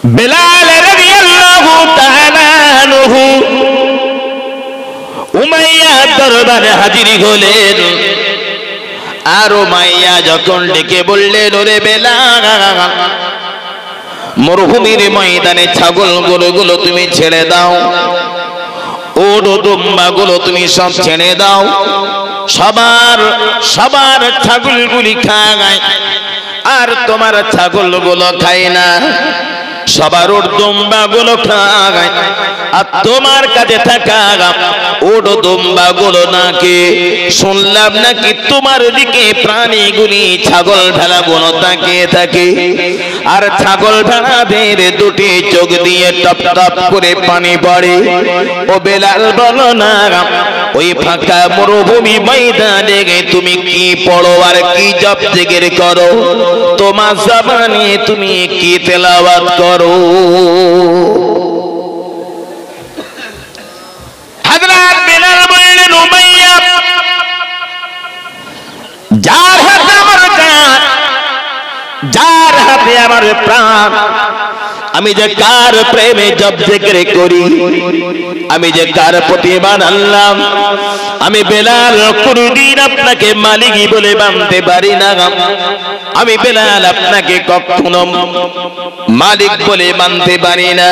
বেলাল রাদিয়াল্লাহু তাআলা আনহু উমাইয়া দরবারে হাজির হলেন। আর উমাইয়া যখন ডেকে বললেন, ওরে বেলাল, মরুভূমির ময়দানে ছাগল গরুগুলো তুমি ছেড়ে দাও, ওট দুম্বাগুলো তুমি সব ছেড়ে দাও, সবার ছাগলগুলি খায় আর তোমার ছাগলগুলো খায় না, সবার ওট দুম্বাগুলো খায় আর তোমার কাছে থাকা ওট দুম্বাগুলো নাকি শুনলাম নাকি তোমার দিকে প্রাণীগুলি ছাগল ভেড়াগুলো তাকিয়ে থাকে আর ছাগল ভেড়াদের দুটি চোখ দিয়ে টপ টপ করে পানি পড়ে। ও বেলাল বলো না, ওই ফাঁকা মরুভূমি ময়দানে তুমি কি পড়ো আর কি জপ জিকির করো, তোমার জবানে তুমি কি তেলাওয়াত করো? হযরত বেলাল বললেন, উমাইয়া, যার হাতে আমার জান, যার হাতে আমার প্রাণ, আমি যে কার প্রেমে জপ জিকির করি, আমি যে কার প্রতিমান আনলাম, আমি বেলাল কোনদিন আপনাকে মালিকই বলে মানতে পারি না। আমি বেলাল আপনাকে কখনো মালিক বলে মানতে পারি না।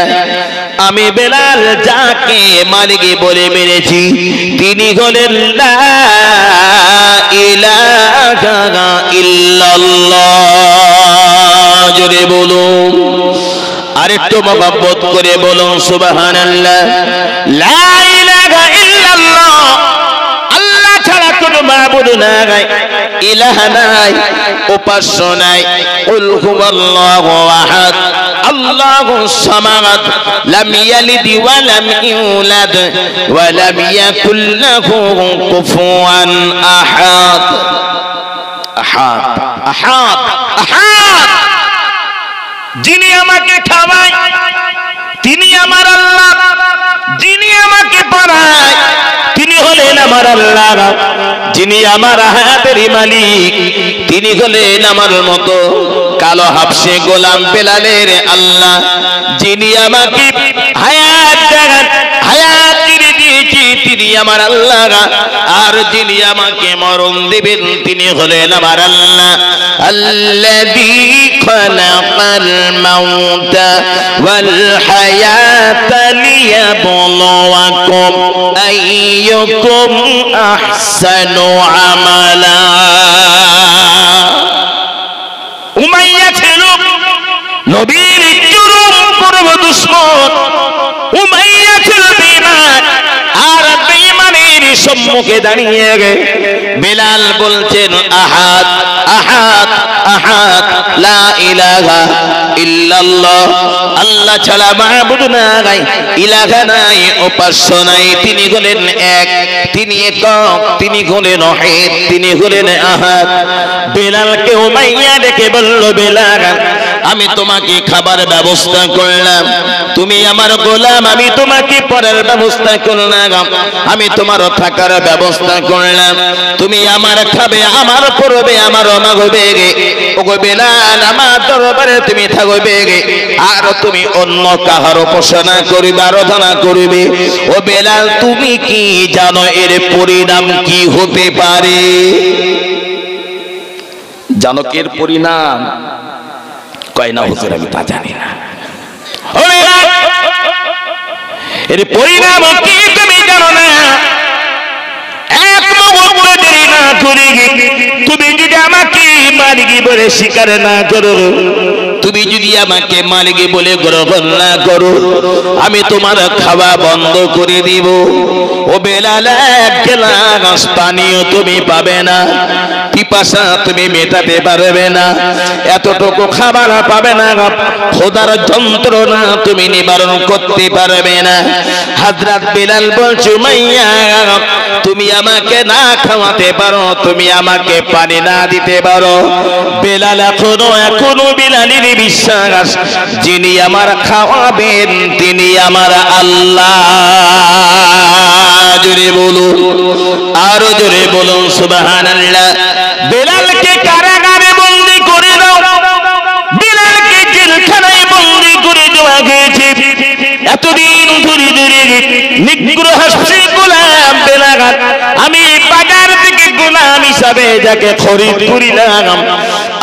আমি বেলাল যাকে মালিকই বলে মেনেছি তিনি হলেন লা ইলাহা ইল্লাল্লাহ। জোরে বলুন, আরেকটু মহব্বত করে বলুন সুবহানাল্লাহ। লা ইলাহা ইল্লাল্লাহ, আল্লাহ ছাড়া কোনো মাবুদ নাই, ইলাহা নাই, উপাস্য নাই। কুল হুয়াল্লাহু আহাদ, আল্লাহুস সামাদ, লাম ইয়ালিদ ওয়া লাম ইউলাদ ওয়া লাম ইয়াকুল লাহু কুফুয়ান আহাদ। আহাদ, আহাদ, আহাদ। যিনি আমাকে খাওয়ায় তিনি আমার আল্লাহ, যিনি আমাকে পড়ায় তিনি হলেন আমার আল্লাহ, যিনি আমার হায়াতের মালিক তিনি হলেন আমার মতো কালো হাবশে গোলাম বেলালের আল্লাহ, যিনি আমাকে হায়াত দেন, হায়াত দিয়েছি তিনি আমার আল্লাহ, আর যিনি আমাকে মরণ দিবেন তিনি হলেন আমার আল্লাহ। আল্লাযী খালাকাল মাউতা ওয়াল হায়াতা লিয়াবলুয়াকুম আইয়ুকুম আহসানু আমালা। উমাইয়া ছিল নবীর চরম পরম দুশমন, উমাইয়া ছিল বেঈমান, আর বেঈমানের সম্মুখে দাঁড়িয়ে বেলাল বলছেন আহাদ, আহাদ, আহাদ, লা ইলাহা ইল্লাল্লাহ, আল্লাহ ছাড়া মাবুদ নাই, ইলাহা নাই, উপাস্য নাই, তিনি হলেন এক, তিনি একক, তিনি হলেন ওয়াহিদ, তিনি হলেন আহাদ। বেলালকে উমাইয়া ডেকে বলল, বেলাল, আমি তোমাকে খাবার ব্যবস্থা করলাম, তুমি আমার গোলাম, আমি তোমাকে পরের ব্যবস্থা করলাম, আমি তোমার থাকার ব্যবস্থা করলাম, তুমি আমার খাবে, আমার পড়বে, আমার মাগবে গে। ওগো বেলাল, আমার দরবারে তুমি থাকবে গে, আর তুমি অন্য কাহার উপাসনা করবে, আরাধনা করবে। ও বেলাল, তুমি কি জানো এর পরিণাম কি হতে পারে? জানো কি এর পরিণাম? কয় না হুজুর, আমি তা জানি না। এর পরিণাম কি তুমি জানো না? এক মুহূর্ত দেরি না করে তুমি যদি আমাকে মালিক বলে স্বীকার না করো, তুমি যদি আমাকে মালিক বলে গ্রহণ না করো, আমি তোমার খাওয়া বন্ধ করে দিব। ও বেলাল, এক গ্লাস পানিও তুমি পাবে না, পিপাসা তুমি মেটাতে পারবে না, এতটুকু খাবার পাবে না, খোদার যন্ত্রণা তুমি নিবারণ করতে পারবে না। হযরত বেলাল বলছে, উমাইয়া, তুমি আমাকে না খাওয়াতে পারো, তুমি আমাকে পানি না দিতে পারো। বেলাল এখনো বেলালের বিশ্বাস, যিনি আমার খাওয়াবেন তিনি আমার আল্লাহ। জোরে বলুন, আরো জোরে বলুন সুবহানাল্লাহ। বেলালকে কারাগারে বন্দী করে দাও, বেলালকে জেলখানায় বন্দী করে দাও, এতদিন ধরে ধরে নিগ্রহশীল গোলাম বেলাল, আমি বাজার থেকে গোলাম হিসাবে যাকে খরিদ করিলাম,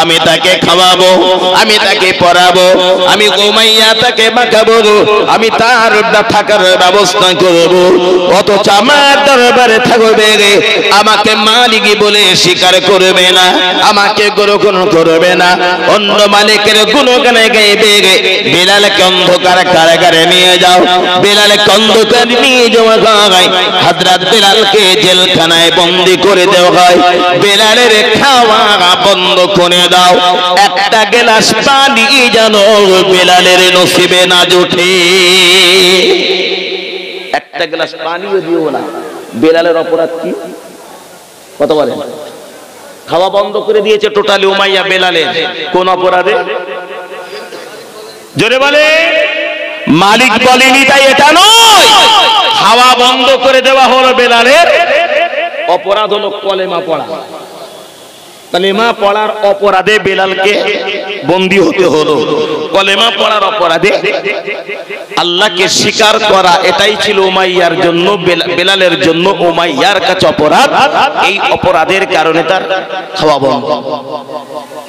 আমি তাকে খাওয়াবো, আমি তাকে পরাবো, আমি উমাইয়া তাকে মাখাবো, আমি তার থাকার ব্যবস্থা করবো, অথচ আমার দরবারে থাকবে, আমাকে মালিক বলে স্বীকার করবে না, আমাকে গ্রহণ করবে না, অন্য মালিকের গুণগানে গাইবে। বেলালকে অন্ধকার কারাগারে নিয়ে যাও, বেলালকে অন্ধকার নিয়ে যাওয়া হয়, হযরত বেলালকে জেলখানায় বন্দী করে দেওয়া হয়, বেলালের খাওয়া বন্ধ করে দাও, একটা গ্লাস পানি যেন বেলালের নসিবে না জোটে, একটা গ্লাস পানিও দিও না। বেলালের অপরাধ কি? কত বলে? খাওয়া বন্ধ করে দিয়েছে টোটালি উমাইয়া বেলালের। কোন অপরাধে? জোরে বলে। মালিক বলেনি তাই এটা নয়, খাওয়া বন্ধ করে দেওয়া হলো বেলালের। অপরাধ হলো কলেমা পড়া। কলেমা পড়ার অপরাধে বেলালকে বন্দী হতে হলো। কলেমা পড়ার অপরাধে আল্লাহকে স্বীকার করা, এটাই ছিল উমাইয়ার জন্য, বেলালের জন্য উমাইয়ার কাছে অপরাধ। এই অপরাধের কারণে তার খাওয়া বন্ধ,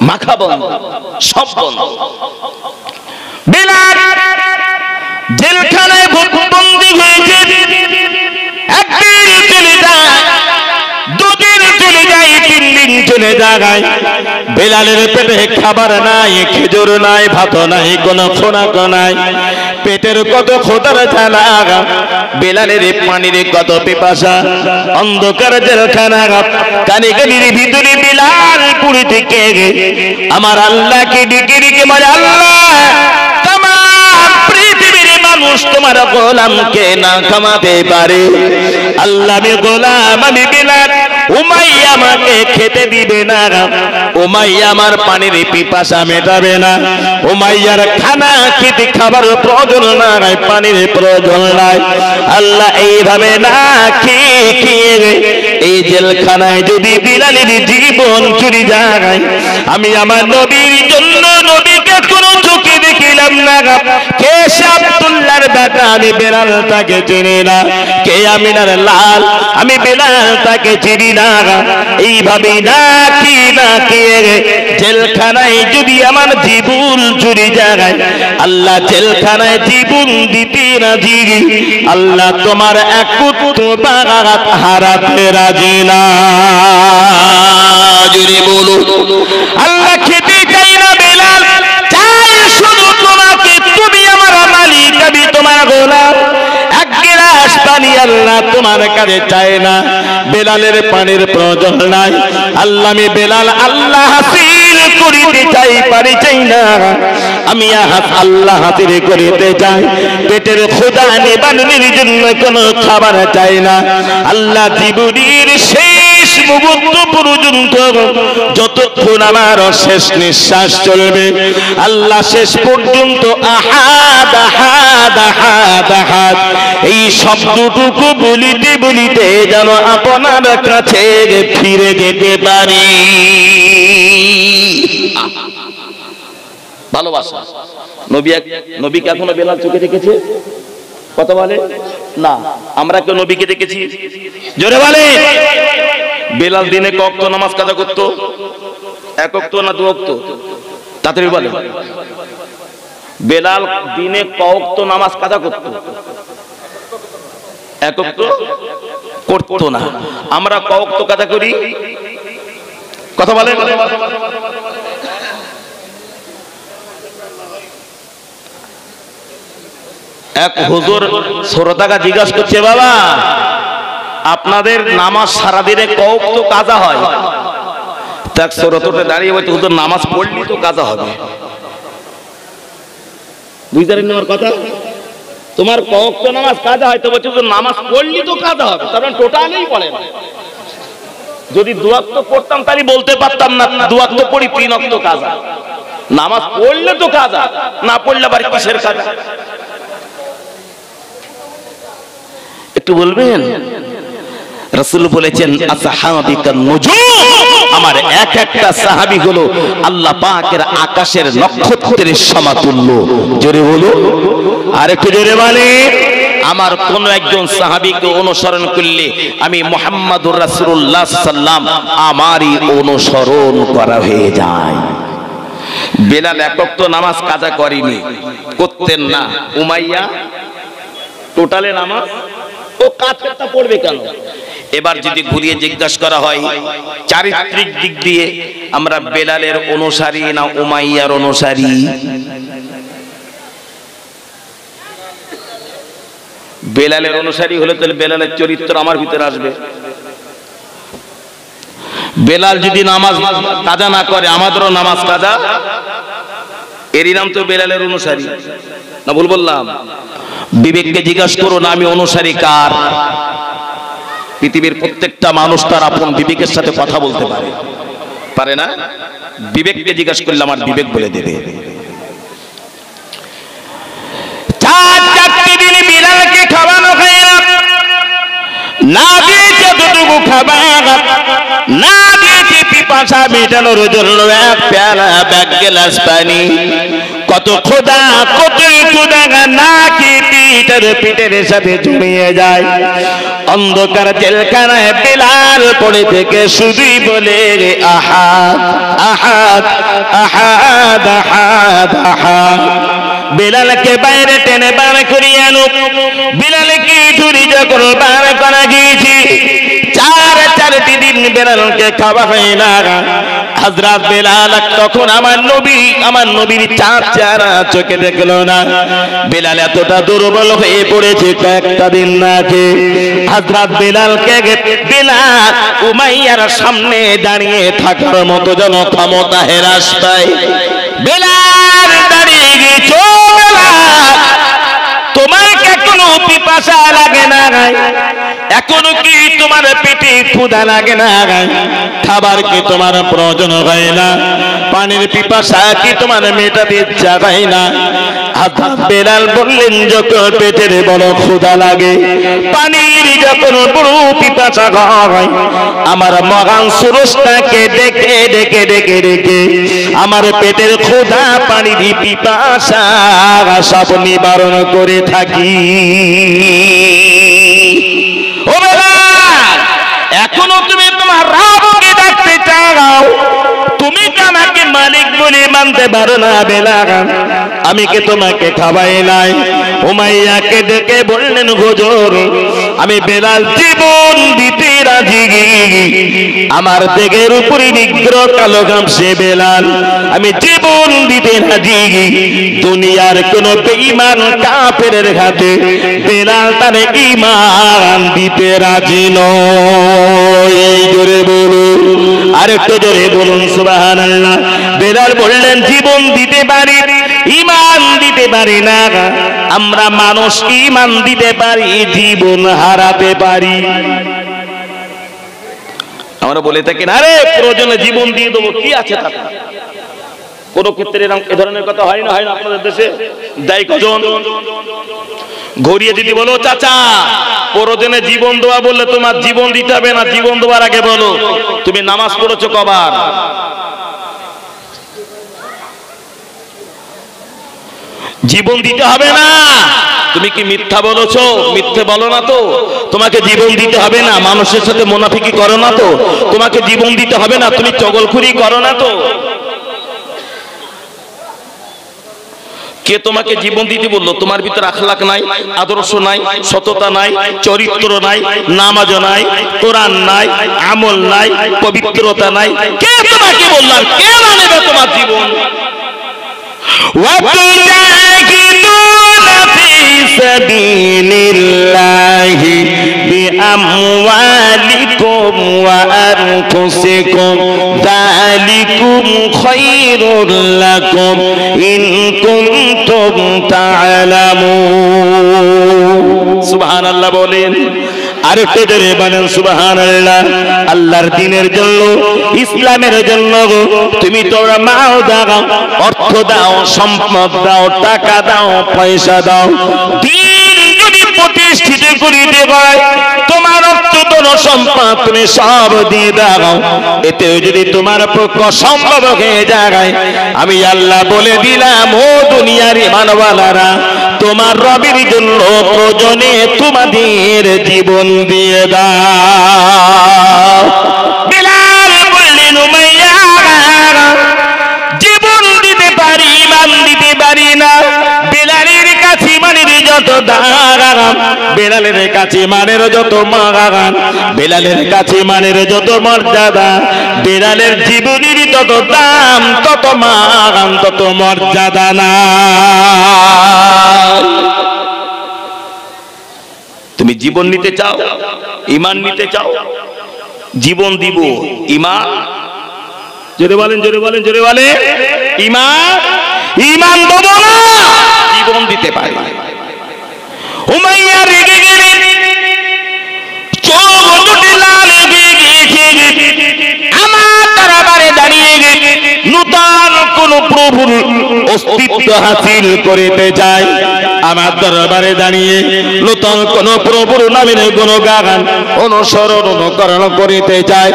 মাখা বন্ধ, সব বন্ধ। বেলাল জেলখানায় বন্দী হয়েছে, একদিন চলে যায়, দুদিন চলে যায়, তিন দিন চলে যায়, বেলালের পেটে খাবার নাই, খেজুর নাই, ভাত নাই, কোনো খোরাক নাই, পেটের কত খোদার জ্বালা, বেলালের পানির কত পিপাসা, অন্ধকার জেলখানা, কানিকানির ভিতরে বেলাল পুরী থেকে আমার আল্লাহকে ডেকে ডেকে বলে, আল্লাহ মানুষ তোমার গোলামকে না খাওয়াতে পারে, আল্লাহ আমি গোলাম, আমি বেলাল, উমাইয়া আমাকে খেতে দিবে না, উমাইয়া আমার পানির পিপাসা মেটাবে না, উমাইয়ার খানা খেতে খাবার প্রয়োজন নাই, পানির প্রয়োজন নাই, আল্লাহ এইভাবে না খেয়ে এই জেলখানায় যদি বেলালের জীবন চুরি যায়, আমি আমার নবীর জন্য নবীকে কোনো চোখে দেখিলাম না, কে আব্দুল্লাহর বেটা, আমি বেলাল তাকে চিনি না, কে আমিনার লাল, আমি বেলাল তাকে চিনি না, এইভাবে না কি জেলখানায় যদি আমার জীবন চুরি যায়, আল্লাহ জেলখানায় জীবন দিতে রাজি, আল্লাহ তোমার একত্র বাগাত হারাতে রাজি না। জুড়ে বলো, আল্লাহ খেতে চাই না বেলাল, চাই শুধু তোমাকে, তুমি আমার মালিক, আমি তোমার গোলাম, এক গ্লাস পানি আল্লাহ তোমার কাছে চাই না, বেলালের পানির প্রয়োজন নাই, আল্লাহ আমি বেলাল আল্লাহ হাসিল করিতে চাই, পারি চাই না, আমি আল্লাহ হাসিল করিতে চাই, পেটের ক্ষুধা নিবারণের জন্য কোনো খাবার চাই না, আল্লাহ জীবনের শেষ মুহূর্ত পর্যন্ত যতক্ষণ আমার শেষ নিঃশ্বাস চলবে, আল্লাহ শেষ পর্যন্ত আহাদ আহাদ আহাদ আহাদ এই শব্দটুকু বলিতে বলিতে যেন আপনার কাছে ফিরে যেতে পারি। ভালোবাসা। নবীকে এখনো বেলাল চোখে দেখেছে? কথা বলে না। আমরা কেউ নবীকে দেখেছি? জোরে বলে। বেলাল দিনে ক ওয়াক্ত নামাজ কাজা করতো? এক ওয়াক্ত না দু ওয়াক্ত? তাড়াতাড়ি বলে। বেলাল দিনে ক ওয়াক্ত নামাজ কাজা করতো? এক ওয়াক্ত করতো না। আমরা ক ওয়াক্ত কাজা করি? কথা বলে। এক হুজুর শ্রোতাকে জিজ্ঞাসা করছে, বাবা আপনাদের নামাজ সারাদিনে ক ওয়াক্ত কাজা হয়? তাক শ্রোতাটা দাঁড়িয়ে বলছে, হুজুর নামাজ পড়লি তো কাজা হবে। বুঝতে পারেন আমার কথা? তোমার ক ওয়াক্ত নামাজ কাজা হয়, তো বলছে হুজুর নামাজ পড়লি তো কাজা হবে, তার মানে টোটালেই পড়ে না। যদি দু ওয়াক্ত পড়তাম তাহলে বলতে পারতাম না দু ওয়াক্ত পড়ি, তিন ওয়াক্ত কাজা। নামাজ পড়লে তো কাজা, না পড়লে আবার কিসের কাজা? একটু বলবেন? রাসূল বলেছেন আসহাবিকান নুজুম, আমার এক একটা সাহাবী হলো আল্লাহ পাকের আকাশের নক্ষত্রের সমতুল্য। জোরে বলো, আরেকটু জোরে বলে। আমার কোন একজন সাহাবীকে অনুসরণ করলে আমি মুহাম্মাদুর রাসূলুল্লাহ সাল্লাম আমারই অনুসরণ করা হয়ে যায়। বেলাল একক তো নামাজ কাজা করেনি, করতেন না। উমাইয়া টোটালে নামাজ ও কাজটা পড়বে কেন? এবার যদি ঘুরিয়ে জিজ্ঞাসা করা হয় চারিত্রিক দিক দিয়ে আমরা বেলালের অনুসারী না উমাইয়ার অনুসারী? বেলালের অনুসারী হলে তাহলে বেলালের চরিত্র আমার ভিতরে আসবে। বেলাল যদি নামাজ কাজা না করে আমাদেরও নামাজ কাজা, এরই নাম তো বেলালের অনুসারী না? ভুল বললাম? বিবেককে জিজ্ঞাসা করুন আমি অনুসারী কার। পৃথিবীর প্রত্যেকটা মানুষ তার আপন বিবেকের সাথে কথা বলতে পারে না? বিবেককে জিজ্ঞাসা করলে আমার বিবেক বলে দেবে। চারটি দিন বিলালকে খাওয়ানো হয় না, দিয়েছে দুটুকু খাবার, না দিয়েছে পিপাসা মেটানোর জন্য এক পেয়ালা এক গ্লাস পানি। কত খোদা কত খোদা না কি পিঠের সাথে জড়িয়ে যায়। অন্ধকার জেলখানায় বেলাল পড়ে থেকে শুধুই বলে আহাদ আহাদ আহাদ আহাদ আহাদ। বেলালকে বাইরে টেনে বার করিয়ে আনো। বেলালকে ধরি যখন বার করা গিয়েছি, চারটি দিন বেলালকে খাওয়া হয় না। হযরত বেলাল তখন আমার নবীর চেহারা চোখে দেখলো না। বেলাল এতটা দুর্বল হয়ে পড়েছে কয়েকটা দিন না খেয়ে। হযরত বেলালকে বেলাল উমাইয়ার সামনে দাঁড়িয়ে থাকার মতো যেন ক্ষমতা হ্রাস পায়। বেলাল দাঁড়িয়ে গেছে, তোমার এখনো পিপাসা লাগে না? এখনো কি তোমার পেটে ক্ষুধা লাগে না? খাবার কি তোমার প্রয়োজন হয় না? পানির পিপাসা কি তোমার মেটাতে ইচ্ছা হয় না? বেলাল বললেন যখন পেটের বড় ক্ষুধা লাগে, পানির যখন বড় পিপাসা হয়, আমার মহান সুরজটাকে ডেকে ডেকে ডেকে ডেকে আমার পেটের ক্ষুধা পানির পিপাসা সব নিবারণ করে থাকি। ও বেলাল, এখনো তুমি তোমার রবকে ডাকতে চাও, তুমি কি আমাকে মালিক বলে মানতে পারো না? বেলাল, আমি কি তোমাকে খাওয়াই নাই? উমাইয়াকে ডেকে বললেন হুজুর, আমি বেলাল জীবন দিতে রাজি। আমার দেহের উপরে নিগ্রহ কালো গামছে বেলাল, আমি জীবন দিতে রাজি। দুনিয়ার কোন বেঈমান কাফেরের হাতে বেলাল তার ঈমান দিতে রাজি নয়। এই জোরে বলুন, আরেকটু জোরে বলুন সুবহানাল্লাহ। বেলাল বললেন জীবন দিতে পারি, ঈমান দিতে পারি না। আমরা মানুষ ঈমান দিতে পারি, জীবন হারাতে পারি। আমরা বলে থাকি না রে প্রয়োজনে জীবন দিয়ে দেবো, কি আছে তাতে? কোন ক্ষেত্রে এ ধরনের কথা হয় না? হয় না আপনাদের দেশে? দায়ী কজন? ঘুরিয়ে যদি বলো চাচা প্রয়োজনে জীবন দেওয়া বললে তোমার জীবন দিতে হবে না, জীবন দেওয়ার আগে বলো তুমি নামাজ পড়েছো কবার? জীবন দিতে হবে না। তুমি কি মিথ্যা বলেছো? মিথ্যে বলো না তো? তোমাকে জীবন দিতে হবে না। মানুষের সাথে মুনাফিকি করো না তো? তোমাকে জীবন দিতে হবে না। তুমি চগলখুরি করো না তো? কে তোমাকে জীবন দিতে বললো? তোমার ভিতরে আখলাক নাই, আদর্শ নাই, সততা নাই, চরিত্র নাই, নামাজ নাই, কোরআন নাই, আমল নাই, পবিত্রতা নাই। কে তোমাকে বললাম? কে মানবে তোমার জীবন? সাবিলিল্লাহি বিআমওয়ালিকুম ওয়া আনফুসিকুম যালিকুম খায়রুল লাকুম ইন কুনতুম তা'লামুন। সুবহানাল্লাহ বলেন, আরেকটু জোরে বলেন সুবহানাল্লাহ। আল্লাহর দ্বীনের জন্য, ইসলামের জন্য তুমি তোমরা মাল দাও, অর্থ দাও, সম্পদ দাও, টাকা দাও, পয়সা দাও। দ্বীন যদি প্রতিষ্ঠিত করিতে হয় তোমার অর্থ ধন সম্পদ তুমি সব দিয়ে দাও, এতেও যদি তোমার পক্ষ সম্ভব হয়ে যায়, আমি আল্লাহ বলে দিলাম ও দুনিয়ার ঈমানওয়ালারা, তোমার রবের জন্য প্রয়োজনে তোমাদের জীবন দিয়ে দাও। বিলাল বললেন উমাইয়া জীবন দিতে পারি, ঈমান দিতে পারি না। বিলালের কাছে ঈমানের যত দাম, বিলালের কাছে ঈমানের যত মান, বিলালের কাছে ঈমানের যত মর্যাদা, বিলালের জীবনের তত দাম, তত মান, তত মর্যাদা না। তুমি জীবন নিতে চাও, ঈমান নিতে চাও, জীবন দিব, ঈমান জোরে বলেন, জোরে বলেন, জোরে বলেন, ঈমান, ঈমান দেব না, জীবন দিতে পারি। উমাইয়া রেগে গেলেন, চোখ দুটি লাল হয়ে গিয়েছে। আমার দরবারে দাঁড়িয়ে নূতন কোন প্রভুর অস্তিত্ব হাসিল করিতে চাই, আমার দরবারে দাঁড়িয়ে নূতন কোন প্রভুর নামের গুণগান অনুসরণ অনুকরণ করিতে চাই,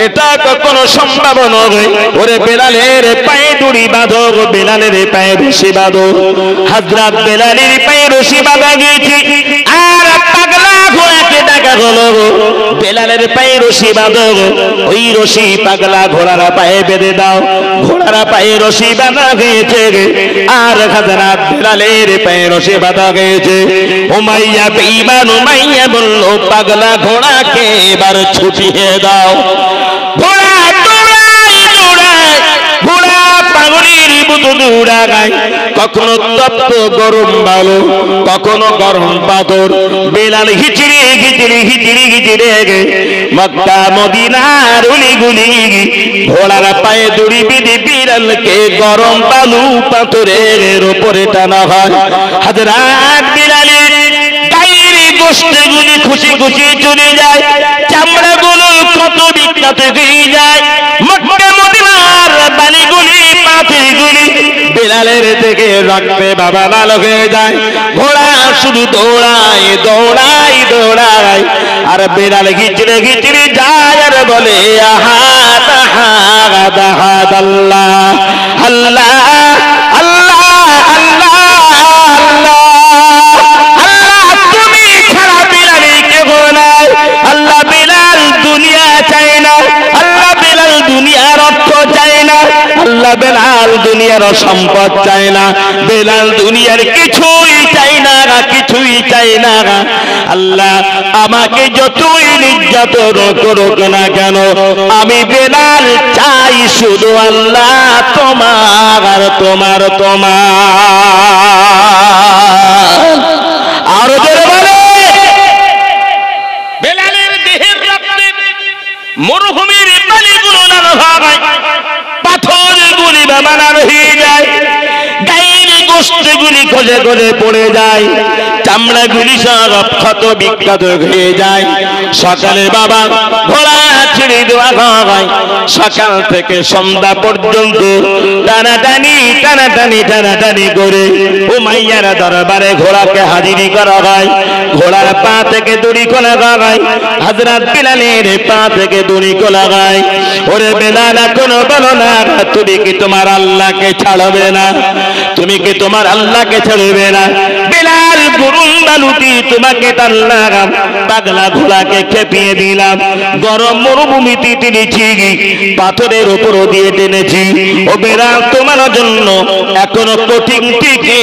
এটা কখনো সম্ভব নয়। ওরে বেলালের পায়ে দড়ি বাঁধো, বেলালের পায়ে রশি বাঁধো। হযরত বেলালের পায়ে রশি বাঁধা গিয়েছে, আর পাগলা ঘোড়াকে ডাকা হলো, বেলালের পায়ে রশি বাঁধো, ওই রশি পাগলা ঘোড়ার পায়ে বেঁধে দাও। ঘোড়ার পায়ে রশি বাঁধা গিয়েছে, আর হযরত বেলালের পায়ে রশি বাঁধা গিয়েছে। উমাইয়া বেঈমান উমাইয়া বলল, পাগলা ঘোড়াকে এবার ছুটিয়ে দাও। ঘোড়া দৌড়ায় দৌড়ায়, ঘোড়া পাগলের মতো দৌড়ায়, কখনো তপ্ত গরম বালু, কখনো গরম পাথর। বেলাল হিচড়ে হিচড়ে হিচড়ে হিচড়ে মক্কা মদিনার অলিগুলি ঘোড়ার পায়ে দড়ি বেঁধে বেলালকে গরম বালু পাথরের উপরে টানা হয়। হযরত বেলালের গায়ের গোশতগুলি খুশি খুশি চলে যায়, চামড়াগুলো কত বিখ্যাত হয়ে যায়। মক্কা মদিনার বালিগুলি পাথরগুলি বেলালের থেকে রক্তে বাবা লাল হয়ে যায়। ঘোড়া শুধু দৌড়ায় দৌড়ায় দৌড়ায়, আর বেলাল হিচড়ে হিচড়ে যায় আর বলে আহাদ আহাদ আহাদ আল্লাহ আল্লাহ আল্লাহ আল্লাহ আল্লাহ আল্লাহ, তুমি ছাড়া বেলালের কেউ নাই। আল্লাহ বেলাল দুনিয়া চায় না, আল্লাহ বেলাল দুনিয়ার অর্থ চায় না, আল্লাহ বেলাল দুনিয়ার সম্পদ চায় না, বেলাল দুনিয়ার কিছুই চায় না, কিছুই চায় না। আল্লাহ আমাকে যতই নির্যাতন করুক না কেন, আমি বেলাল চাই শুধু আল্লাহ তোমার তোমার তোমার। আরো জোরে বলে, বেলালের দেহের রক্তে মরুভূমির বালিগুলো লাল হয়, পাথরগুলি বানার হয়ে যায়, গায়ের গোশতগুলি খসে খসে পড়ে যায়, চামড়াগুলি সব ক্ষত বিক্ষত হয়ে যায়। সকালে বাবা ঘোড়া ছেড়ে দেওয়া হয়, সকাল থেকে সন্ধ্যা পর্যন্ত টানাটানি টানাটানি টানাটানি করে উমাইয়ার দরবারে ঘোড়াকে হাজিরি করা হয়। ঘোড়ার পা থেকে দড়ি খোলা হয়, হযরত বেলালের পা থেকে দড়ি খোলা হয়। ওরে বেলাল, এখনো বলো না তুমি কি তোমার আল্লাহকে ছাড়বে না? তুমি কি তোমার আল্লাহকে ছাড়বে না? বেলাল, গরম বালুটি তোমাকে টানলাম, পাগলা ঘোড়াকে খেপিয়ে দিলাম, গরম মরুভূমিতে টেনেছি, পাথরের উপর দিয়ে টেনেছি। ও বেলাল, তোমার জন্য এখনো কঠিন থেকে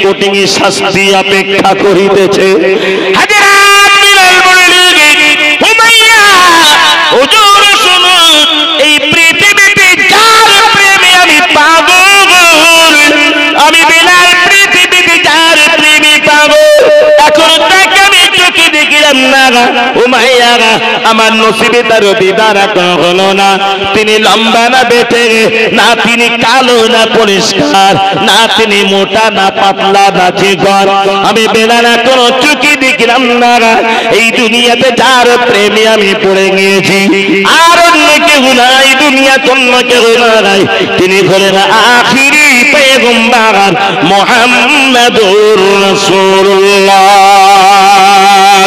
কঠিন শাস্তি অপেক্ষা করিতেছে। হযরত বেলাল বললেন, উমাইয়া হুজুর শুনুন, এই পৃথিবীতে যার প্রেমে আমি পাগল, আমি বেলাল পৃথিবীতে যার প্রেমে পাগল, এখন তাকে আমি চোখে দেখিলাম না। উমাইয়া, আমার নসিবে তার দিদার হলো না। তিনি লম্বা না বেটে, না তিনি কালো না পরিষ্কার, না তিনি মোটা না পাতলা না চিকন। আমি বেলাল কোনো চোখে দেখিলাম না। এই দুনিয়াতে যার প্রেমে আমি পড়ে গিয়েছি, আর অন্য কেউ নাই, দুনিয়া অন্য কেউ নাই, তিনি হলেন আখিরি পয়গম্বর মুহাম্মাদুর রাসূলুল্লাহ।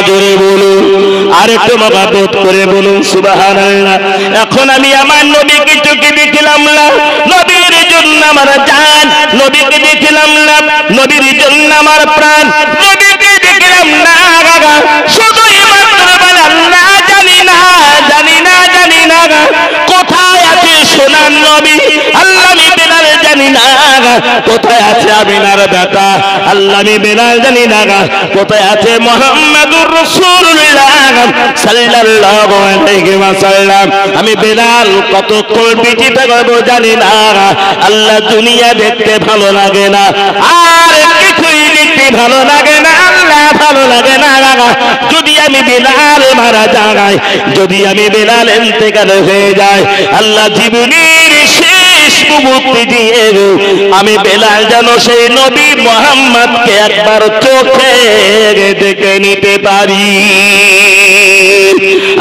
জোরে বলুন, আরেকটু মহব্বত করে বলুন সুবহানাল্লাহ। এখন আমি আমার নবীকে চোখে দেখলাম না, নবীর জন্য আমার জান, নবীকে দেখলাম না, নবীর জন্য আমার প্রাণ, নবীকে দেখলাম না শুধুই মাত্র বলেন না, জানি না জানি না জানি না কোথায় আছে সোনার নবী আল্লাহ, আমি বেলাল জানি না কোথায় আছে আমিনার বেটা আল্লাহ, আমি বেলাল জানি না কোথায় আছে মুহাম্মাদুর রাসূলুল্লাহ সাল্লাল্লাহু আলাইহি ওয়াসাল্লাম। আমি বেলাল কতক্ষণ পিঠে থাকবো জানি না আল্লাহ, দুনিয়া দেখতে ভালো লাগে না, আর কিছুই দেখতে ভালো লাগে না আল্লাহ, ভালো লাগে না যদি আমি বেলাল মারা যাই, যদি আমি বেলাল ইন্তেকাল হয়ে যায় আল্লাহ, জীবনের শেষ মুহূর্তে দিয়ে আমি বেলাল যেন সেই নবী মুহাম্মদকে একবার চোখে দেখে নিতে পারি।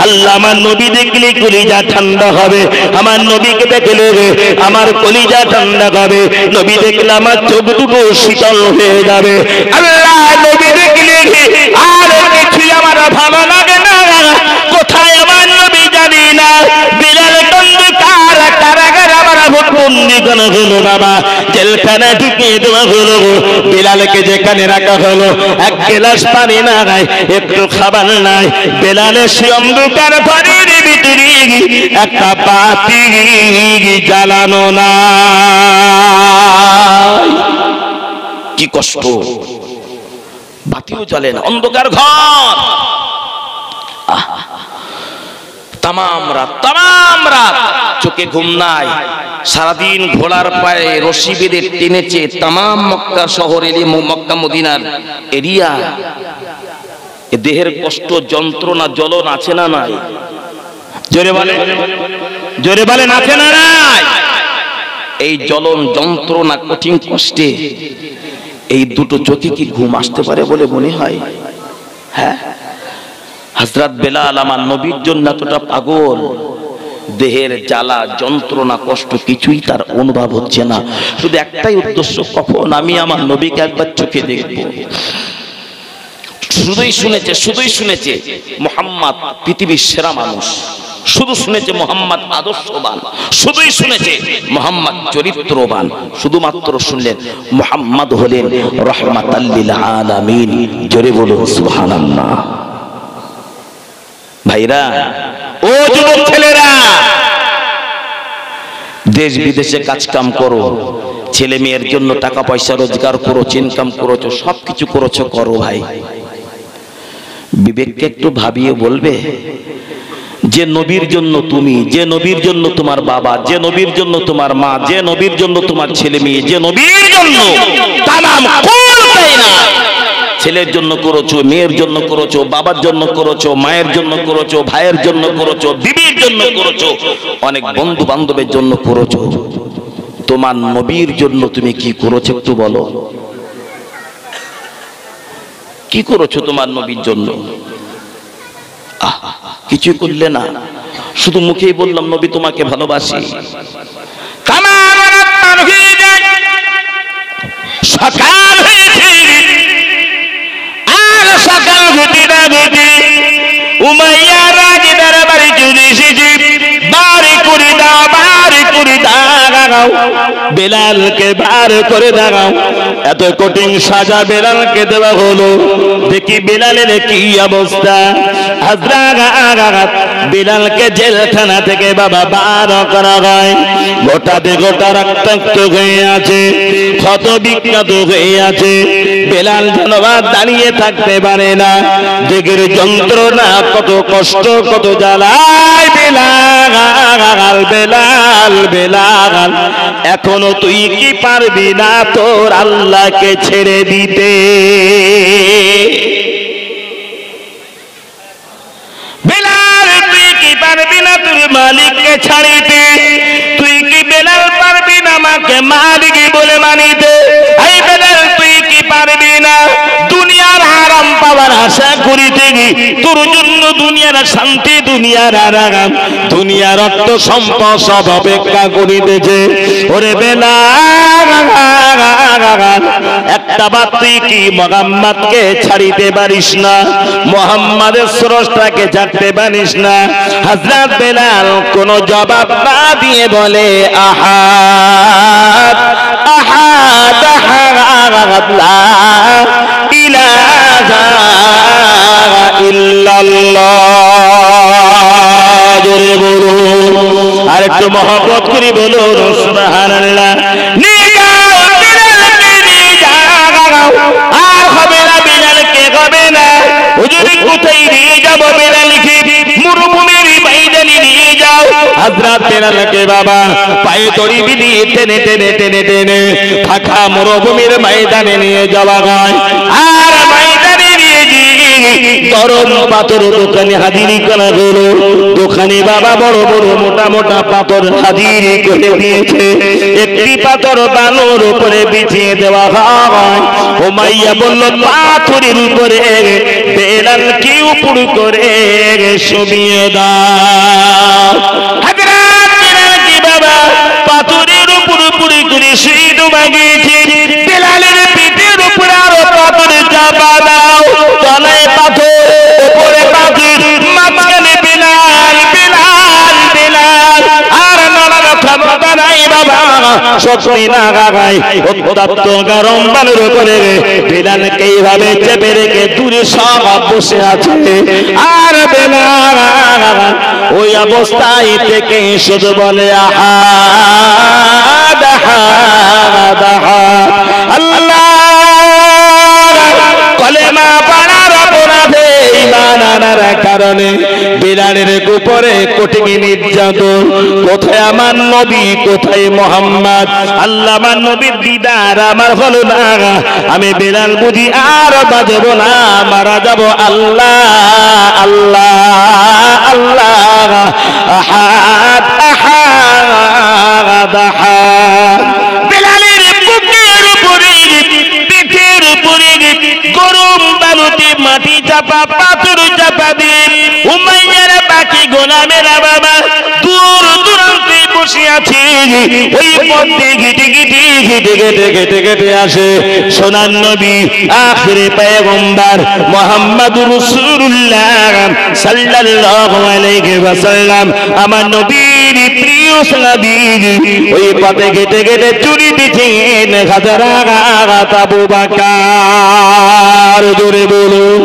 আল্লাহ, আমার নবী দেখলে কলিজা ঠান্ডা হবে, আমার নবীকে দেখলে আমার কলিজা ঠান্ডা হবে, নবী দেখলে আমার চোখ দুটো শীতল হয়ে যাবে। আল্লাহ, নবী দেখলে আর কিছুই আমার ভালো লাগে না, কোথায় আমার নবী জানি না। বেলাল কার কারাগার আমার বন্দি করা হলো বাবা, জেলখানা ঢুকিয়ে দেওয়া হলো, বেলালকে যেখানে রাখা হলো এক গ্লাস পানি না নাই, একটু খাবার নাই, বেলালের সে অন্ধকার ঘরের ভিতরে একটা বাতি জ্বালানো না, কি কষ্ট, বাতিও জ্বলে না, অন্ধকার ঘর। তামাম রাত চোখে ঘুম নাই, সারাদিন ঘোড়ার পায়ে রশি বেঁধে টেনেছে তামাম মক্কা শহরের, মক্কা মদিনার এরিয়া। দেহের কষ্ট, যন্ত্রণা, জ্বলন আছে না নাই? জোরে বলেন, জোরে বলেন, আছে না নাই? এই জ্বলন, যন্ত্রণা, কঠিন কষ্টে এই দুটো চোখে কি ঘুম আসতে পারে বলে মনে হয়? হ্যাঁ, হযরত বেলাল আমার নবীর জন্য এতটা পাগল, দেহের জ্বালা, যন্ত্রণা, কষ্ট কিছুই তার অনুভব হচ্ছে না, শুধু একটাই উদ্দেশ্য, কখন আমি আমার নবীকে একবার চোখে দেখব। শুধুই শুনেছে মুহাম্মদ পৃথিবীর সেরা মানুষ, শুধু শুনেছে মুহাম্মদ আদর্শবান, শুধুই শুনেছে মুহাম্মদ চরিত্রবান, শুধুমাত্র শুনলেন মুহাম্মদ হলেন রাহমাতাল লিল আলামিন। জোরে বলুন সুবহানাল্লাহ। ভাইরা, ও যুবক ছেলেরা, দেশ বিদেশে কাজ কাম করো, ছেলে মেয়ের জন্য টাকা পয়সা রোজগার করো, ইনকাম করেছো, সবকিছু করেছো, করো ভাই, বিবেককে একটু ভাবিয়ে বলবে যে নবীর জন্য তুমি, যে নবীর জন্য তোমার বাবা, যে নবীর জন্য তোমার মা, যে নবীর জন্য তোমার ছেলে মেয়ে, যে নবীর জন্য তামাম কুল কায়না, ছেলের জন্য করেছো, মেয়ের জন্য করেছো, বাবার জন্য করেছো, মায়ের জন্য করেছো, ভাইয়ের জন্য করেছো, বিবির জন্য করেছো, অনেক বন্ধু বান্ধবের জন্য করেছো, তোমার নবীর জন্য তুমি কি করেছো একটু বলো? কি করেছো তোমার নবীর জন্য? কিছু করলে না, শুধু মুখেই বললাম নবী তোমাকে ভালোবাসি। সকাল হয়েছে আর সকাল ঘটি না ঘটি উমাইয়া রাজি দরবারে চলে এসেছে, বাড়ি করে দাও, বাড়ি করে দাও, বেলালকে বার করে দাও। এত কঠিন সাজা বেলালকে দেওয়া হলো, দেখি বেলালের কি অবস্থা। বেলালকে জেলখানা থেকে বাবা বার করা হয়, গোটাতে গোটা রক্তাক্ত হয়ে আছে, ক্ষত বিক্ষত হয়ে আছে, বেলাল যেন দাঁড়িয়ে থাকতে পারে না, দেহের যন্ত্রণা, কত কষ্ট, কত জ্বালায়। বেলাল বেলাল বেলাল, এখনো তুই কি পারবি না তোর আল্লাহকে ছেড়ে দিতে? বেলাল তুই কি পারবি না তোর মালিককে ছাড়িতে? তুই কি বেলাল পারবি না আমাকে মালিক বলে মানিতে? এই বেলাল তুই কি পারবি না দুনিয়ার আরাম পাওয়ার আশা করিতে? তোর জন্য দুনিয়ার শান্তি, দুনিয়ার আরাম, দুনিয়ার অর্থ সম্পদ সব অপেক্ষা করিতেছে। ওরে বেলাল একটা বার তুই কি মুহাম্মদকে ছাড়িতে পারিস না, মুহাম্মাদের স্রষ্টাকে ছাড়তে পারিস না? হযরত বেলাল কোন জবাব না দিয়ে বলে আহাদ আহাদ আহাদ লা ইলাহা ইল্লাল্লাহ। জোরে বলুন, আর একটু মহব্বত করে বলুন সুবহানাল্লাহ। নিয়ে যাও বেলালকে, নিয়ে যাও। আর হবে না বেলালকে, হবে না। হুজুর কোথায় নিয়ে যাব বেলালকে? মরুভূমির ময়দানে নিয়ে যাও। হযরত বেলালকে বাবা পায়ে দড়ি বিধিয়ে টেনে টেনে টেনে টেনে ফাঁকা মরুভূমির ময়দানে নিয়ে যাওয়া হয়। আর ময়দানে নিয়ে গিয়ে গরম পাথর দোকানে হাজিরি করা হলো। দোকানে বাবা বড় বড় মোটা মোটা পাথর হাজিরি করে দিয়েছে। একটি পাথর বালুর উপরে বিছিয়ে দেওয়া হয়। উমাইয়া বলল পাথরের উপরে বেলালকে উপর করে শুইয়ে দাও। হযরত বেলালকে বাবা পাথরের উপর উপরে করে শুইয়ে দেওয়া গিয়েছে। বেলালের পিঠের উপর আরো পাথর চাপা দাও। তলায় পাথর, উপরে পাথর, মাঝখানে বেলাল বেলাল বেলাল। আর নানা ক্ষমতা নাই বাবা, শক্তি না গায়। উত্তপ্ত গরম বালুর উপরে বেলালকে এইভাবে চেপে রেখে দূরে সব বসে আছে। আর বেলাল ওই অবস্থায় থেকে শুধু বলে আহাদ আহাদ আহাদ। আল্লাহ কলেমা পড়ার অপরাধে ঈমান আনার কারণে বেলালের উপরে কঠিন নির্যাতন। কোথায় আমার নবী, কোথায় মুহাম্মদ? আল্লাহ আমার নবীর দিদার আমার হলো না। আমি বেলাল বুঝি আর বাজব না, মারা যাব। আল্লাহ আল্লাহ আল্লাহ আহাদ আহাদ আহাদ। বেলালের বুকের উপরে পিঠের উপরে গরম বালুতে মাটি চাপা পাথর চাপা দিয়ে উমাইয়ার বাকি গোলামেরা বাবা দূর দূরান্তে বসে আছে। ওই পথে ঘেটে ঘেটে ঘেটে ঘেটে ঘেটে ঘেটে আসে সোনার নবী আখিরে পয়গম্বর মুহাম্মদুর রাসূলুল্লাহ সাল্লাল্লাহু আলাইহি ওয়াসাল্লাম। আমার নবীর প্রিয় সাহাবী ওই পথে ঘেটে ঘেটে চুরি দিচ্ছেন হযরত আবু বকর। জোরে বলুন,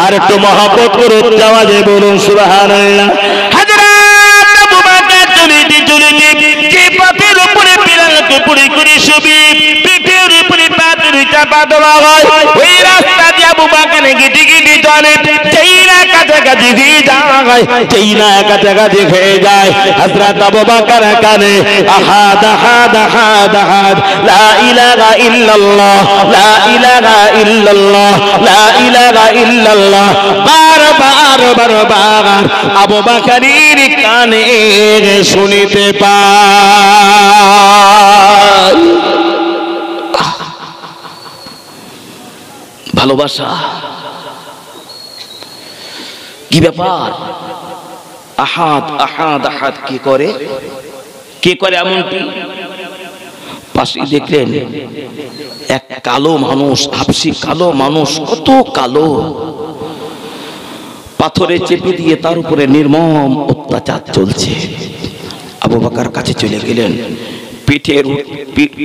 আর একটু মহব্বত করে আওয়াজে বলুন সুবহানাল্লাহ। হযরত আবু বকর চুরিতে চুরিতে যে পথের উপরে বেলালকে পুরি করে শুবি পিঠের উপরে পাথর চাপা দেওয়া হয়, ওই রাস্তা দিয়ে আবু বকর গিটি গিটি চলে। যেই না কাছাকাছি দিয়ে যায়, যেই না কাছাকাছি হয়ে যায়, হযরত আবু বকর কানে আহাদ আহাদ আহাদ আহাদ লা ইলাহা ইল্লাল্লাহ লা ইলাহা ইল্লাল্লাহ লা ইলাহা ইল্লাল্লাহ বারবার বারবার আবু বকরের কানে শুনিতে পায়। ভালোবাসা কি ব্যাপার? আহাদ আহাদ আহাদ কি করে, কে করে এমনটি? পাশে দেখলেন এক কালো মানুষ, হাবশি কালো মানুষ, কত কালো, পাথরে চেপে দিয়ে তার উপরে নির্মম অত্যাচার চলছে। আবু বকর কাছে চলে গেলেন,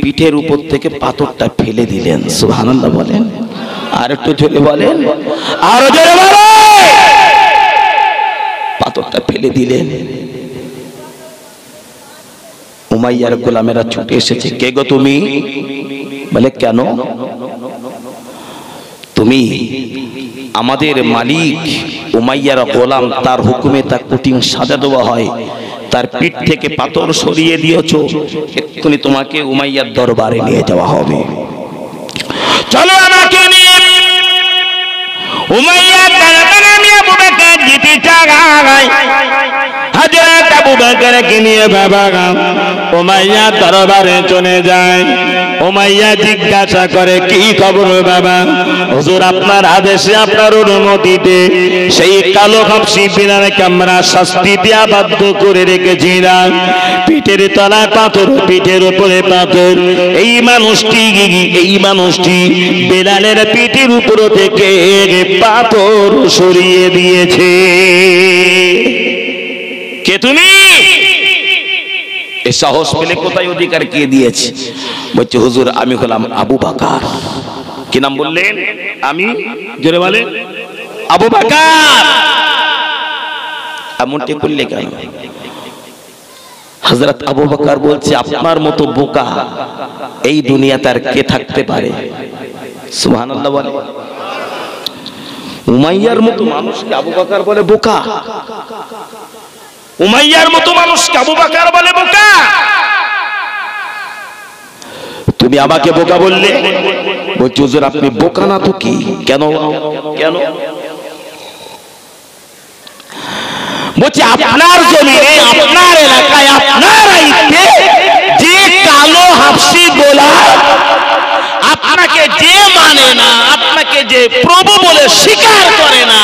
পিঠের উপর থেকে পাথরটা ফেলে দিলেন। সুবহানাল্লাহ বলেন, আর একটু জোরে বলেন, আরো জোরে বলেন। পাথরটা ফেলে দিলেন। উমাইয়ার গোলামেরা ছুটে এসেছে। কে গো তুমি? বলে কেন? তুমি আমাদের মালিক উমাইয়ার গোলাম, তার হুকুমে তার কঠিন সাজা দেওয়া হয়, তার পিঠ থেকে পাথর সরিয়ে দিয়েছো, এক্ষুনি তোমাকে উমাইয়ার দরবারে নিয়ে যাওয়া হবে। চলো আমাকে নিয়ে। উমাইয়ার দরবারে নিয়ে আবু বকর যেতে চায়। হযরত আবু বকরকে নিয়ে বাবা উমাইয়া দরবারে চলে যায়। উমাইয়া জিজ্ঞাসা করে কি খবর বাবা? হুজুর আপনার আদেশে আপনার অনুমতিতে সেই কালো হাবশী বিলালকে আমরা শাস্তি দেয়া বাধ্য করে রেখেছি না। পিঠের তলা পাথর, পিঠের উপরে পাথর। এই মানুষটি বিলালের পিঠের উপর থেকে পাথর সরিয়ে দিয়েছে। কে তুমি? এই সাহস পেলে কোথায় অধিকার কে দিয়েছে? বলছে হুজুর আমি হলাম আবু বকর। কি নাম বললেন? আমি, জোরে বলেন, আবু বকর। এমনটি করলে কেন? হযরত আবু বকর বলছে আপনার মতো বোকা এই দুনিয়াতে আর কে থাকতে পারে? সুবহানাল্লাহ বলে। উমাইয়ার মতো মানুষকে আবু বকর বলে বোকা? উমাইয়ার মতো মানুষকে আবু বকর বলে বোকা? তুমি আমাকে বোকা বললে? বলছি হুজুর আপনি বোকা না তো কি? কেন কেন? বলছি আপনার জমিনে, আপনার এলাকায়, আপনার আইতে যে কালো হাবশী গোলাম আপনাকে যে মানে না, আপনাকে যে প্রভু বলে স্বীকার করে না,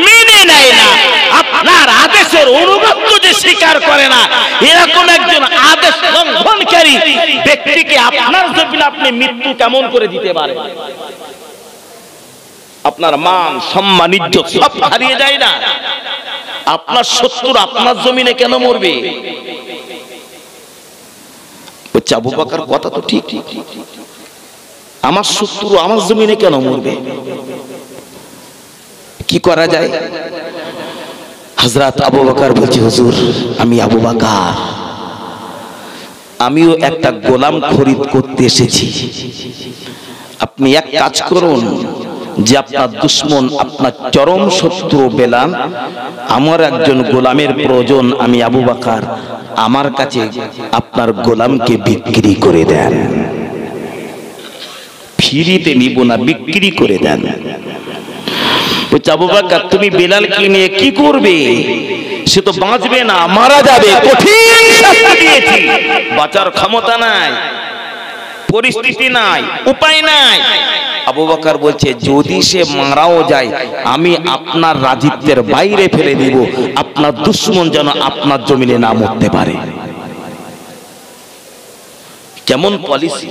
মেনে নেয় না, আপনার আদেশের অনুগত্য যে স্বীকার করে না, এরকম একজন আদেশ লঙ্ঘনকারী ব্যক্তিকে আপনার জমিনে আপনি মৃত্যু কেমন করে দিতে পারেন? আপনার মান সম্মান ইজ্জত সব হারিয়ে যায় না? আপনার শত্রু আপনার জমিনে কেন মরবে? আবু বকর কথা তো ঠিক, আমার শত্রু আমার জমিনে কেন মরবে? কি করা যায়? হযরত আবু বকর বলছে হুজুর আমি আবু বকর, আমিও একটা গোলাম খরিদ করতে এসেছি। আপনি এক কাজ করুন, যে আপনার দুশমন, আপনার চরম শত্রু বেলাল, আমার একজন গোলামের প্রয়োজন, আমি আবু বকর, আমার কাছে আপনার গোলামকে বিক্রি করে দেন। ফিরিতে নিব না, বিক্রি করে দেন। বলছে আবু বকর তুমি বেলালকে নিয়ে কি করবে? সে তো বাঁচবে না, মারা যাবে। কঠিন শাস্তি দিয়েছি, বাঁচার ক্ষমতা নাই, পরিস্থিতি নাই, উপায় নাই। আবু বকর বলছে যদি সে মারাও যায় আমি আপনার রাজিত্বের বাইরে ফেলে দিব, আপনার দুশমন যেন আপনার জমিনে না মরতে পারে। কেমন পলিসি!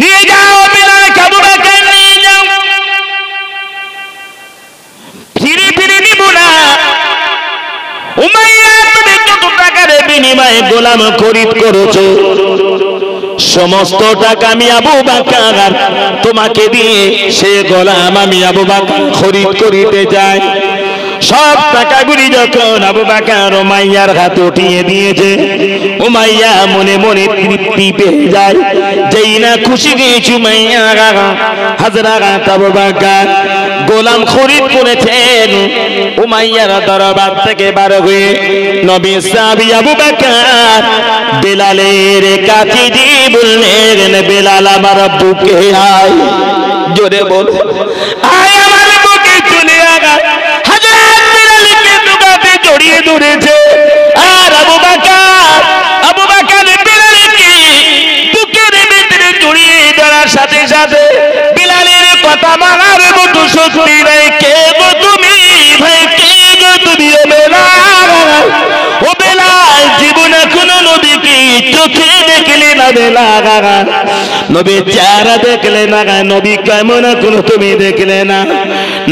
নিয়ে যাও বিলালকে, আবু বকর নিয়ে যাও, ফিরে ফিরে নিব না। উমাইয়া তুমি কত টাকার বিনিময়ে গোলাম খরিদ করেছো, সমস্ত টাকা আমি আবু বকর তোমাকে দিয়ে সে গোলাম আমি আবু বকর খরিদ করিতে যাই। সব টাকাগুলি যখন আবু বকর উমাইয়ার হাতে উঠিয়ে দিয়েছে, উমাইয়া মনে মনে তৃপ্তি পেয়ে যায়। যেই না খুশি গিয়েছে উমাইয়া, হযরত আবু বকর গোলাম খরিদ করেছেন, উমাইয়ার দরবার থেকে বার হয়ে নবী সাহাবী আবু বকর বেলালের কাছে দিয়ে বললেন বেলাল আমার বুকে আয়। জোরে বল, আয় আমার বুকে চলে আয়। হযরত বেলালকে দুগাতে জড়িয়ে ধরেছে, আর আবু বকর বেলালকে বুকের ভিতরে জড়িয়ে ধরার সাথে সাথে বেলালের কথা মানার মতো শক্তি নাই। কে গো তুমি ভাই, কে গো তুমি? ও বেলাল, ও বেলাল জীবনে কোনো নবীকে চোখে দেখলে না বেলাল, নবীর চেহারা দেখলে না, নবী কেমন কোনো তুমি দেখলে না,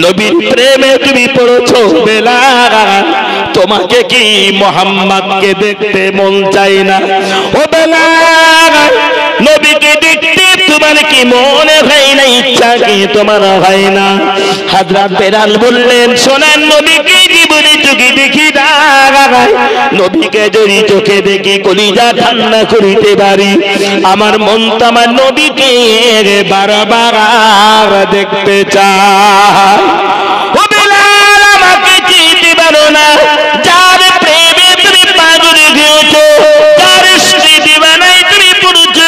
নবীর প্রেমে তুমি পড়েছো বেলাল, তোমাকে কি মুহাম্মদকে দেখতে মন চাই না? ও বেলাল নবীকে দেখতে তোমার কি মনে হয় না, ইচ্ছা কি তোমার হয় না? হযরত বেলাল বললেন শোনেন, নবীকে জীবনে চোখে দেখি না, নবীকে যদি চোখে দেখি কলিজা ঠান্ডা করিতে পারি, আমার মন তো আমার নবীকে বারবার দেখতে চায়। ও বেলাল আমাকে চিনতে পারো না, যার প্রেমে তুমি পাগল হয়েছো, যার স্মৃতি বানাই তুমি পড়েছো,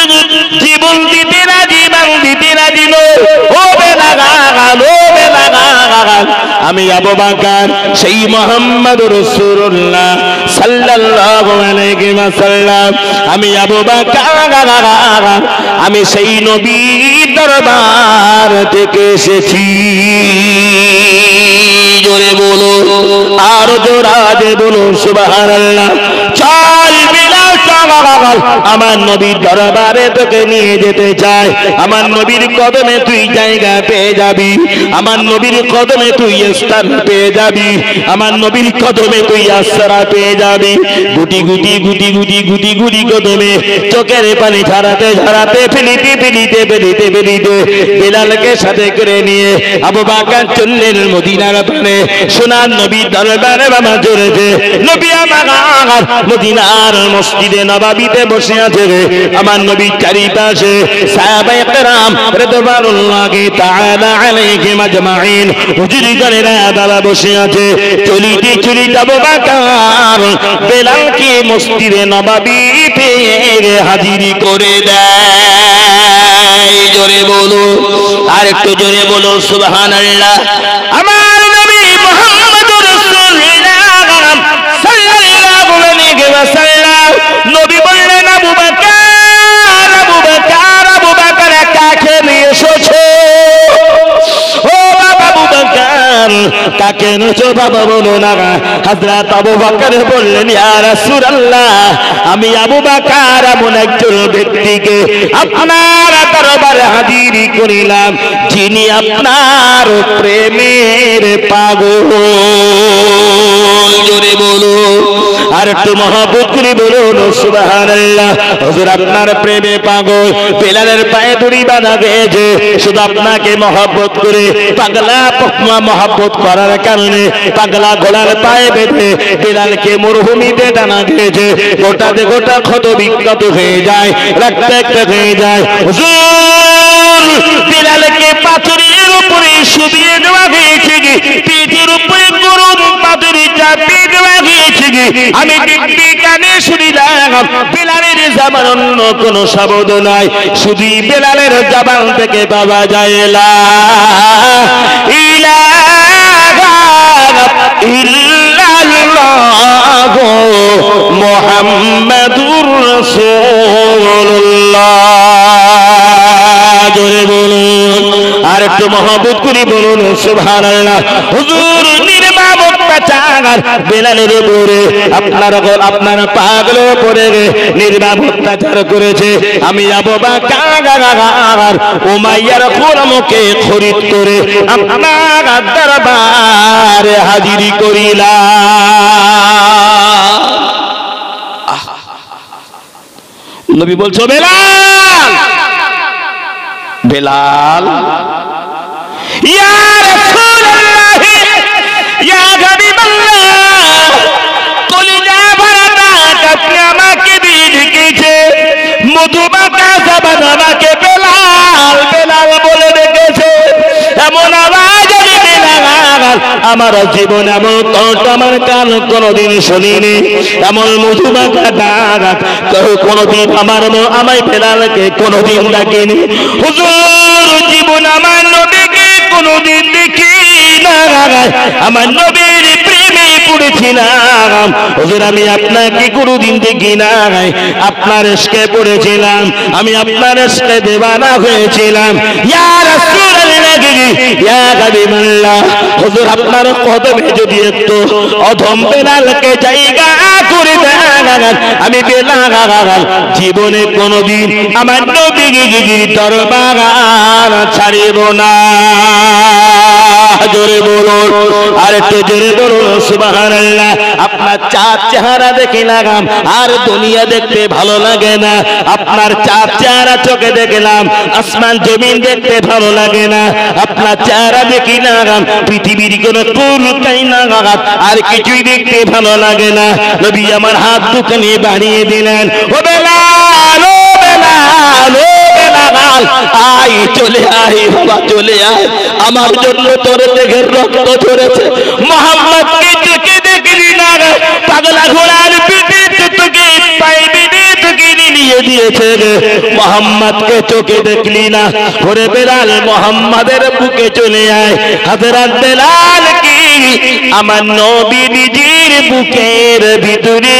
জীবন দিতে রাজি, মান দিতে রাজি। ও বেলাল, ও বেলাল, আমি আবু বকর সেই মুহাম্মদুর রাসূলুল্লাহ সাল্লাল্লাহু আলাইহি ওয়াসাল্লাম আমি আবু বকর আমি সেই নবীর দরবার থেকে এসেছি। জোরে বলো, আর জোরে বলো সুবহানাল্লাহ। চল বিলাল চল, আমার নবীর দরবারে তোকে নিয়ে যেতে চাই। আমার নবীর কদমে তুই জায়গা পেয়ে যাবি, আমার নবীর কদমে তুই স্থান পেয়ে যাবি, আমার নবীর কদমে তুই আশ্রয় পেয়ে যাবি। গুটি গুটি গুটি গুটি গুটি গুটি কদমে চোখের পানি ঝরাতে ঝরাতে ফেলিতে ফেলিতে ফেলিতে ফেলিতে বিলালকে সাথে করে নিয়ে আবু বকর চললেন মদিনার পানে। সোনার নবীর দরবারে বাবা জোরেছে নবী আমার মদিনার মসজিদে নববীতে বসে আছে রে। আমার নবীর চারিপাশে সাহাবায়ে কেরাম রাদিয়াল্লাহু তাআলা আলাইহিম আজমাইন হুজুরগণেরা দাদা বসে আছে। চলিতে চলিতে আবু বকর বেলালকে মসজিদে নববীতে হাজিরি করে দেয়। জোরে বলো, আর একটু জোরে বলো সুবহানাল্লাহ। আমার নবী মুহাম্মদুর রাসূলুল্লাহ সাল্লাল্লাহু আলাইহি ওয়াসাল্লাম নবী বললেন আবু বকর আবু বকর আবু বকর কাকে নিয়ে এসেছো? ও বাবা আবু বকর কাকে এনেছো বাবা বলো না। হযরত আবু বকর বললেন ইয়া রাসূলুল্লাহ আমি আবু বকর এমন একজন ব্যক্তিকে আপনার দরবারে হাজিরি করিলাম যিনি আপনার প্রেমের পাগল। জোরে বলো, আর একটু মহব্বত করে বলুন সুবহানাল্লাহ। হুজুর আপনার প্রেমে পাগল, বেলালের পায়ে দড়ি বাঁধা গেছে শুধু আপনাকে মহব্বত করে। পাগলা মহব্বত করার কারণে পাগলা ঘোড়ার পায়ে বেঁধে বেলালকে মরুভূমিতে টানা গেছে। গোটাতে গোটা ক্ষত বিক্ষত হয়ে যায়, রক্তাক্ত হয়ে যায়। হুজুর বেলালকে পাথরের উপরে শুবিয়ে দেওয়া হয়েছে, পেটের উপরে গরম পাথরে চাপিয়ে দেওয়া হয়েছে। আমি দেখতে কানে শুনিলাম বেলালের জামান অন্য কোন শব্দ নাই, শুধু বেলালের জবান থেকে পাওয়া যায় লা ইলাহা ইল্লাল্লাহ মুহাম্মাদুর রাসূলুল্লাহ। জোরে বলুন, আর একটু মহব্বত করে বলুন সুবহানাল্লাহ। হুজুর নির্মম অত্যাচার বেলালের উপরে আপনার পাগলের উপরে নির্মম অত্যাচার করেছে। আমি আবু বকর উমাইয়ার গোলামকে খরিদ করে আপনার দরবারে হাজিরি করিলাম। নবী বলছো বেলাল বেলাল ইয়া রাসূলুল্লাহ ইয়া হাবিবাল্লাহ কলিজা ভরা আপনি আমাকে দিয়ে ডেকেছে, মধুমাখা জবান আমাকে বেলাল বেলাল বলে ডেকেছে। এমন আওয়াজ আমি বেলাল আমার জীবন এমন কণ্ঠ আমার কান কোনোদিন শুনিনি, এমন মধুমাখা ডাক কোনোদিন আমায় বেলালকে কোনোদিন ডাকিনি। হুজুর জীবন আমার নবীকে কোনোদিন দেখি না, আমার নবীর প্রেমে পড়েছিলাম। হুজুর আমি আপনাকে কোনোদিন দেখি না, আপনার ইশকে পড়েছিলাম, আমি আপনার ইশকে দেওয়ানা হয়েছিলাম। ইয়া রাসূলুল্লাহ ইয়া হাবিবাল্লাহ হুজুর আপনার কদমে যদি একটু অধম বেলালকে জায়গা করে দেন আমি বেলাল জীবনে কোনোদিন আমার নবীর দরবার ছাড়িব না। জোরে বলুন, আর একটু জোরে বলুন সুবহানাল্লাহ। আপনার চাঁদ চেহারা দেখে লাগাম আর দুনিয়া দেখতে ভালো লাগে না, আপনার চাঁদ চেহারা চোখে দেখলাম আসমান জমিন দেখতে ভালো লাগে না, আপনার চেহারা দেখি লাগাম পৃথিবীর কোন কুল কাইনা আর কিছুই দেখতে ভালো লাগে না। নবী আমার হাত দুখানি বাড়িয়ে দিলেন, ও বেলাল ও বেলাল ও বেলাল আয় চলে আয় বাবা চলে আয়, আমার জন্য তোর দেহের রক্ত ঝরেছে। মুহাম্মদকে দেখে দেখলি না পাগলা ঘোড়ার পিঠে তোকে পায়ে বেঁধে তোকে নিয়ে দিয়ে দিয়েছে, মোহাম্মদকে চোখে দেখলি না, ওরে বেলাল মোহাম্মদের বুকে চলে আয়। হযরত বেলাল কি আমার নবী নিজের বুকের ভিতরে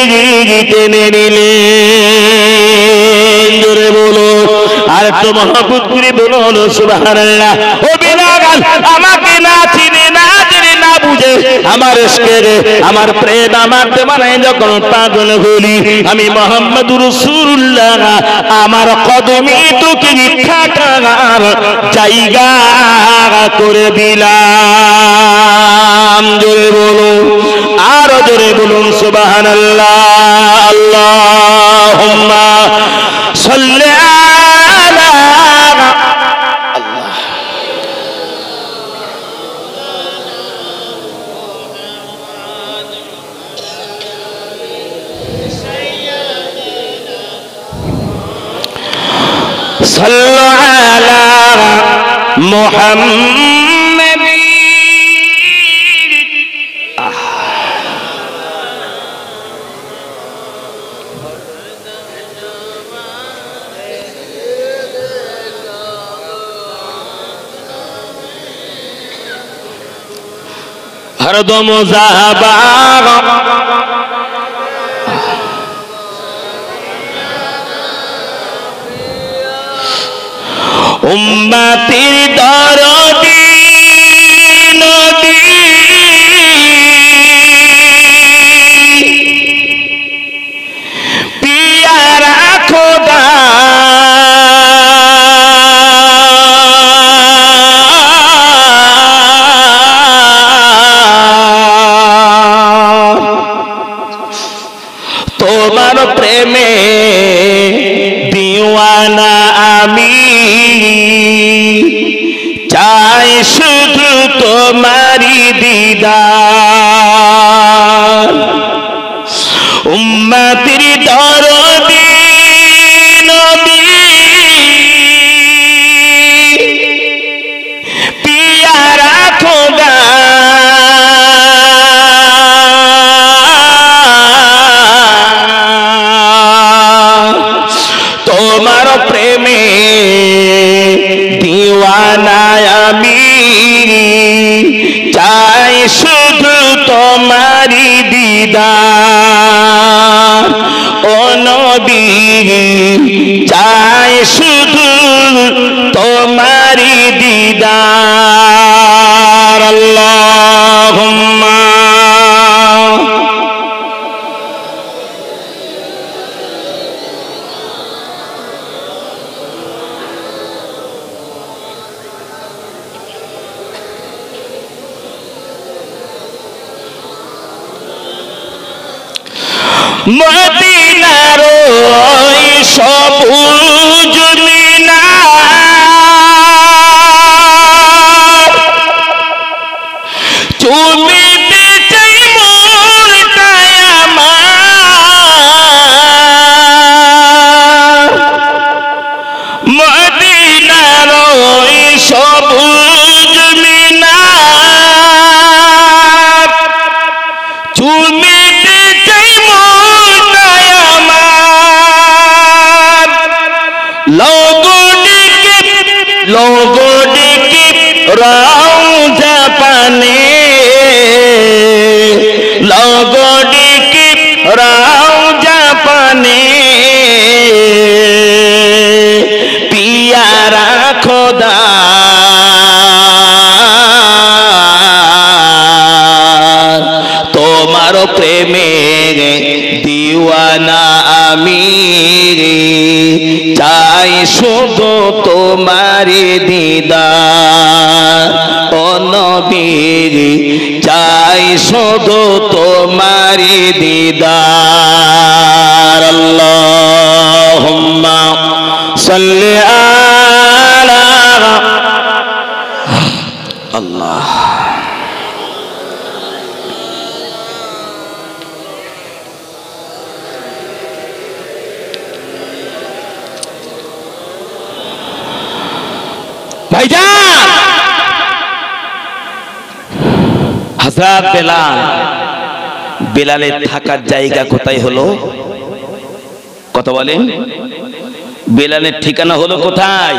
টেনে নিলেন। জোরে বলো, আর একটু মহব্বত করে বলো সুবহানাল্লাহ। ও বেলাল, আমাকে না চিনে না জেনে না বুঝে আমার ইশকের আমার প্রেম আমার দেওয়ানায় যখন পাগল হলি, আমি মুহাম্মদুর রাসূলুল্লাহ আমার কদমে তোকে থাকার জায়গা করে দিলাম। জোরে বলো, আরো জোরে বলুন সুবহানাল্লাহ। আল্লাহুম্মা সাল্লি আলা صلوا على محمد हरदम ज़ाबा উম্মতের দরদি নবী পিয়ারা খোদা তোমার প্রেমে দিওয়ানা আমি, চাই শুধু তোমারি দিদার। উম্মতের দরদি নবী পিয়ারা খোদা তোমার প্রেমে দিওয়ানা আমি, চাই শুধু তোমারি দিদার। ও নবী, চাই শুধু তোমারি দিদার। আল্লাহুম্মা মদিনার ওই সবুজ মিনার চুমিতে চাই মনটায় আমার। মদিনার ওই সবুজ মিনার চুমিতে চাই लोगो की रौजा पाने, लोगो की रौजा पाने पियारा खोदा তোমার প্রেমে দিওয়ানা আমি, চাই শুধু তোমারি দিদার। ও নবী, চাই শুধু তোমারি দিদার। আল্লাহুম্মা সাল্লি আলা আল্লাহ। ভাইজান, হযরত বেলাল, বেলালের থাকার জায়গা কোথায় হলো? কথা বলেন। বেলালের ঠিকানা হলো কোথায়?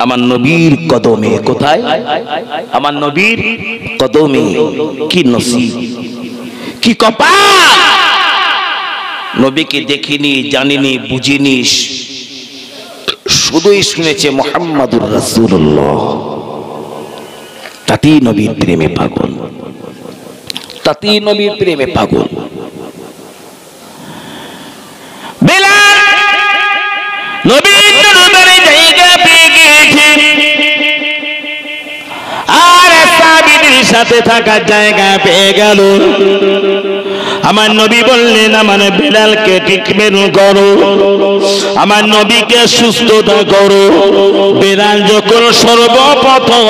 আমার নবীর কদমে। কোথায়? আমার নবীর কদমে। কি নসিব, কি কপাল! নবীকে দেখিনি, জানিনি, বুঝিনি, শুধুই শুনেছে মুহাম্মাদুর রাসূলুল্লাহ। তাতেই নবীর প্রেমে পাগল, তাতেই নবীর প্রেমে পাগল। বেলাল নবীর দরবারে জায়গা পেয়ে গিয়েছে, আর সাহাবীদের সাথে থাকার জায়গা পেয়ে গেল। আমার নবী বললেন, আমার বেলালকে ট্রিটমেন্ট করো, আমার নবীকে সুস্থতা করো। বেলাল যখন সর্বপ্রথম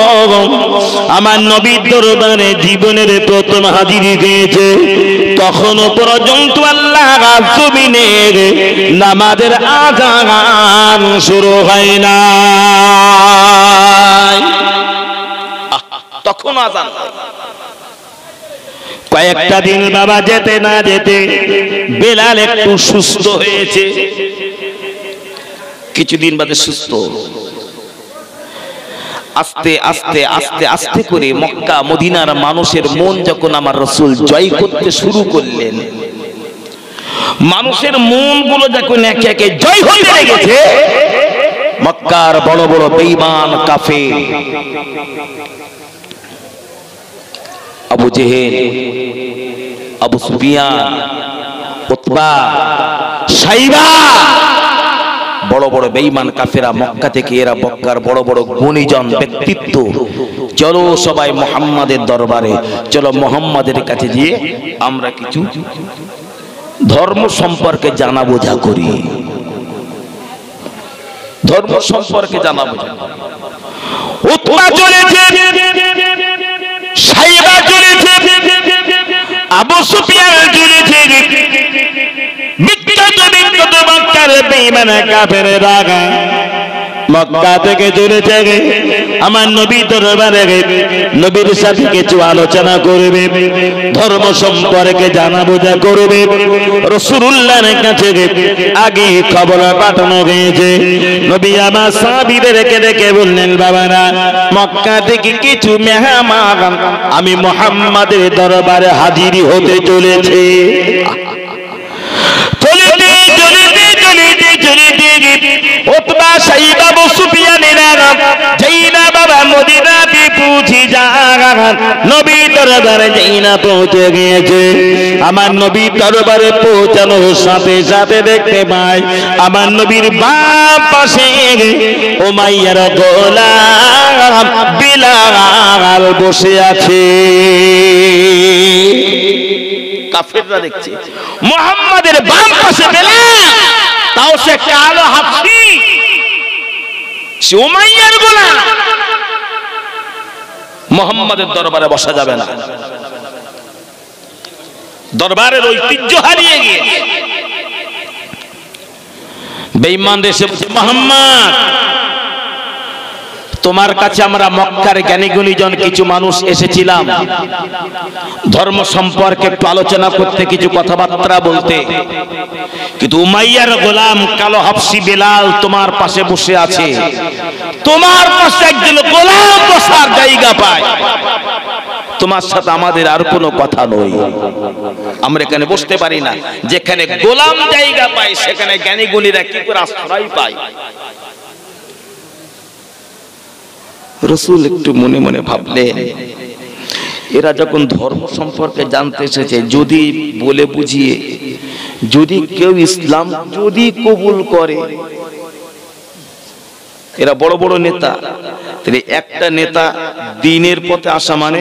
আমার নবীর দরবারে জীবনের প্রথম হাজির দিয়েছে, তখনও পর্যন্ত আল্লাহ জমিনের নামাজের আযান শুরু হয় না। তখন আযান কয়েকটা দিন বাবা যেতে না যেতে বেলাল একটু সুস্থ হয়েছে, কিছুদিন বাদে সুস্থ। আস্তে আস্তে আস্তে আস্তে করে মক্কা মদিনার মানুষের মন যখন আমার রাসূল জয় করতে শুরু করলেন, মানুষের মনগুলো যখন একে একে জয় হতে লেগেছে, মক্কার বড় বড় বেঈমান কাফের আবু জেহেল, আবু সুফিয়ান, উতবা, সাইবা, বড় বড় বেঈমান কাফেরা মক্কা থেকে, এরা মক্কার বড় বড় গুণীজন ব্যক্তিত্ব, চলো সবাই মুহাম্মাদের দরবারে, চলো মুহাম্মাদের কাছে গিয়ে আমরা কিছু ধর্ম সম্পর্কে জানা বোঝা করি, ধর্ম সম্পর্কে জানা বোঝা। উতবা চলেছে, সাইবা চলেছে, আবু সুফিয়ান চলেছে, বিখ্যাত বিখ্যাত মক্কার বেঈমান কাফেররা মক্কা থেকে চলেছে আমার নবীর দরবারে, নবীর সাথে কিছু আলোচনা করবে, ধর্ম সম্পর্কে জানা বোঝা করবে। রাসূলুল্লাহর কাছে আগে খবর পাঠানো হয়েছে। নবী আমার সাহাবীদেরকে ডেকে বললেন, বাবারা, মক্কা থেকে কিছু মেহমান আমি মুহাম্মাদের দরবারে হাজির হতে চলেছে। উতবা, সাইবা, আবু সুফিয়ানেরা যাইনা বাবা মদিনাতে পৌঁছে যান। নবীর দরবারে যাইনা পৌঁছে গিয়েছে। আমার নবীর দরবারে পৌঁছানোর সাথে সাথে দেখতে পাই আমার নবীর বাম পাশে উমাইয়ার গোলাম বিলাল বসে আছে। কাফেররা দেখছে মুহাম্মাদের বাম পাশে বেলাল, তাও সে কালো হাফসি, সে উমাইয়ার গোলাম। মুহাম্মাদের দরবারে বসা যাবে না, দরবারের ঐতিহ্য হারিয়ে গিয়েছে। বেঈমানরা এসে বলছে, মুহাম্মদ, তোমার কাছে আমরা মক্কার জ্ঞানী গুণীজন কিছু মানুষ এসেছিলাম, ধর্ম সম্পর্কে একটু আলোচনা করতে, কিছু কথাবার্তা বলতে, কিন্তু উমাইয়ার গোলাম কালো হাফসি বেলাল তোমার পাশে বসে আছে। তোমার পাশে একজন গোলাম বসার জায়গা পায়, তোমার সাথে আমাদের আর কোনো কথা নয়। আমরা এখানে বসতে পারি না, যেখানে গোলাম জায়গা পায় সেখানে জ্ঞানী গুণীরা কি করে আশ্রয় পায়। রাসূল একটু মনে মনে ভাবলেন, এরা যখন ধর্ম সম্পর্কে জানতে এসেছে, যদি বলে বুঝিয়ে যদি কেউ ইসলাম যদি কবুল করে, এরা বড় বড় নেতা, তাহলে একটা নেতা দ্বীনের পথে আসা মানে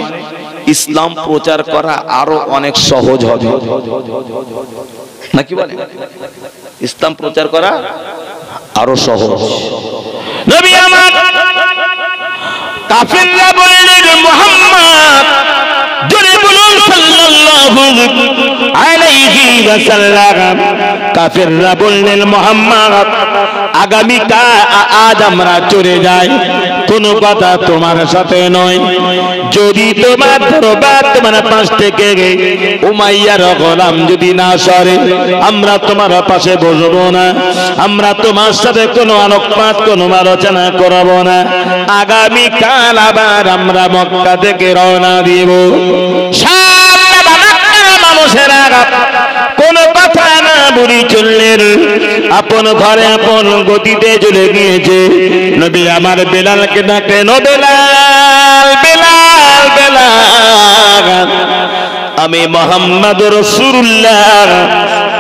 ইসলাম প্রচার করা আরো অনেক সহজ হবে, নাকি বলে? ইসলাম প্রচার করা আরো সহজ। নবী আমার কাফেররা বললেন, মুহাম্মদ, জোরে বলুন সাল্লাল্লাহু আলাইহি ওয়াসাল্লাম। কাফেররা বললেন, মুহাম্মদ, আগামীকাল আজ আমরা চলে যাই, কোনো কথা তোমার সাথে নয়। যদি তোমার দরবার তোমার পাশ থেকে উমাইয়ার গোলাম যদি না সরে, আমরা তোমার পাশে বসবো না, আমরা তোমার সাথে কোনো আলোকপাত কোনো আলোচনা করব না। আগামী কাল আবার আমরা মক্কা থেকে রওনা দিব। মানুষেরা কোন কথা না বলি চললেন, আপন ঘরে আপন গতিতে চলে গিয়েছে। নবী আমার বেলালকে ডাকলেন, ও বেলাল, বেলাল, বেলাল, আমি মুহাম্মদ রাসূলুল্লাহ,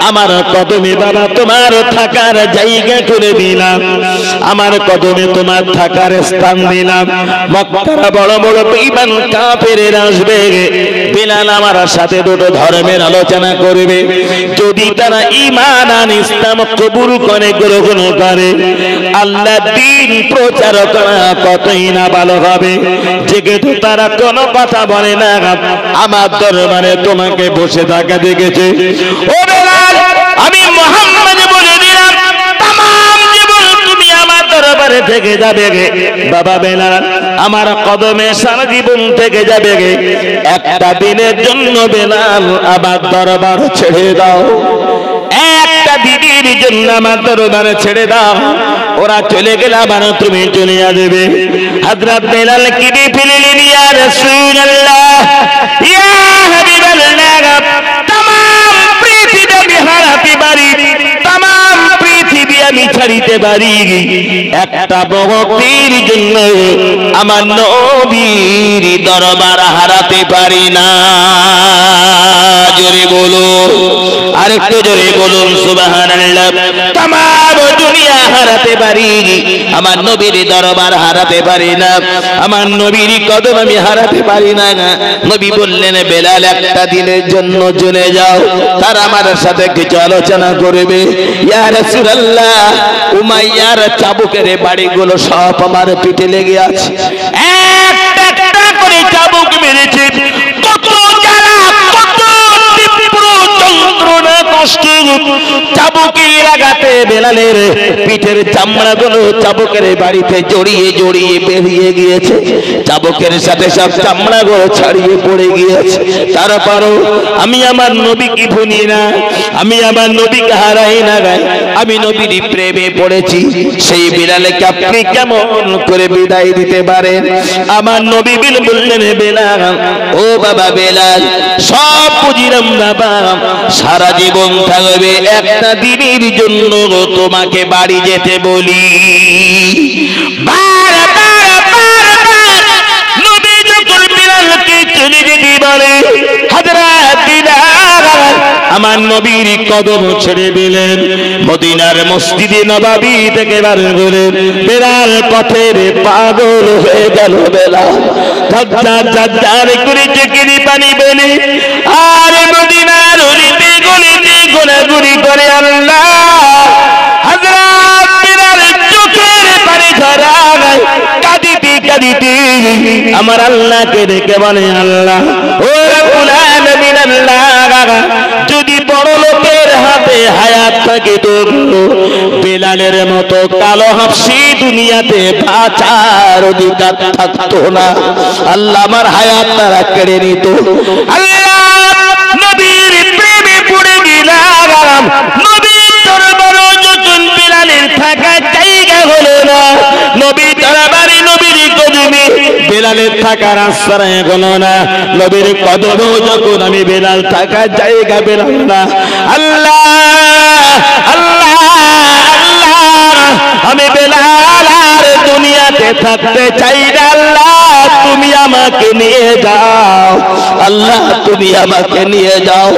আমার কদমে বাবা তোমার থাকার জায়গা করে দিলাম, আমার কদমে তোমার থাকার স্থান দিলাম। মক্কার বড় বড় বেঈমান কাফেররা আসবে, বেলাল আমার সাথে দুটো ধর্মের আলোচনা করবে। যদি তারা ঈমান আন ইসলাম কবুল করে গ্রহণ করে, আল্লাহ দ্বীন প্রচার করা কতই না ভালো হবে। যেহেতু তারা কোনো কথা বলে না, আমার দরবারে তোমাকে বসে থাকা দেখেছে। ও বেলাল, আমি মুহাম্মদ বলে দিলাম, तमाम জীবন তুমি আমার দরবারে থেকে যাবে গে। বাবা বেলাল, আমার কদমে সারা জীবন থেকে যাবে গে। একটা দিনের জন্য বেলাল আমার দরবার ছেড়ে দাও, একটা দিনের জন্য আমার দরবারে ছেড়ে দাও। ওরা চলে গেলে আবার তুমি চলে আসবে। হযরত বেলাল কেঁদে ফেললেন, ইয়া রাসূলুল্লাহ, ইয়া হাবিবাল্লাহ, तमाम পৃথিবী আমি হারাতে পারি, तमाম পৃথিবী আমি ছাড়িতে পারি, একটা ভক্তির জন্য আমার নবীর দরবার হারাতে পারি না। জোরে বলো, আরেকটু জোরে বলুন সুবহানাল্লাহ। तमाम দুনিয়া হারাতে পারি, আমার নবীর দরবার হারাতে পারি না, আমার নবীর কদম আমি হারাতে পারি না। নবী বললেন, বেলাল একটা দিনের জন্য চলে যাও, তারা আমার সাথে কিছু আলোচনা করবে। ইয়া রাসূলুল্লাহ, উমাইয়ার চাবুকের বাড়িগুলো সব আমার পিঠে লেগে আছে, একটা একটা করে চাবুক মেরেছে। কত জ্বালা, কত তীব্র যন্ত্রণা, কষ্ট, চাবুকের আঘাতে বেলালের পিঠের চামড়াগুলো চাবুকের বাড়িতে জড়িয়ে জড়িয়ে বেরিয়ে গিয়েছে। চাবুকের সাথে সব চামড়াগুলো ছাড়িয়ে পড়ে গিয়েছে। তারপরও আমি আমার নবীকে ভুলি না, আমি আমার নবীকে হারাই না, আমি নবীর প্রেমে পড়েছি। সেই বেলালকে আপনি কেমন করে বিদায় দিতে পারেন? আমার নবী বললেন, বেলাল, ও বাবা বেলাল, সব বুঝিলাম বাবা, সারা জীবন থাকবে, একটা দিনের জন্য তোমাকে বাড়ি যেতে বলি। নবী যখন বেলালকে চলে যেতে বলে, হযরত বেলাল আমার নবীর কদম ছেড়ে দিলেন, মদিনার মসজিদে নববী থেকে বার হলেন। বেলাল পথের পাগল হয়ে গেল। বেলাল ঝরঝর ঝরঝর করে চোখের পানি বলে আর মদিনার অলিতে গলিতে ঘোরাঘুরি করে। আল্লাহ, হযরত বেলাল চোখের পানি ঝরায়, কাঁদিতে কাঁদিতে আমার আল্লাহকে ডেকে বলে, আল্লাহ, ও রব্বুল আলামিন, আল্লাহ, যদি বড় লোকের হাতে হায়াত থাকে তো বেলালের মতো কালো হাফসি দুনিয়াতে বাঁচার অধিকার থাকতো না। আল্লাহ আমার হায়াত তারা কেড়ে নিত। আল্লাহ, নবীর প্রেমে পড়ে গেলাম। নবীর দরবারে যখন বেলালের থাকার জায়গা হলো না, নবীর দরবারে নবীর কদমে বেলালের থাকার আশ্রয় হলো না, নবীর কদমে যখন আমি বেলাল থাকার জায়গা পেলাম না। আল্লাহ, আল্লাহ, আল্লাহ, আমি বেলাল আর দুনিয়াতে থাকতে চাই না। আল্লাহ, তুমি আমাকে নিয়ে যাও, আল্লাহ তুমি আমাকে নিয়ে যাও।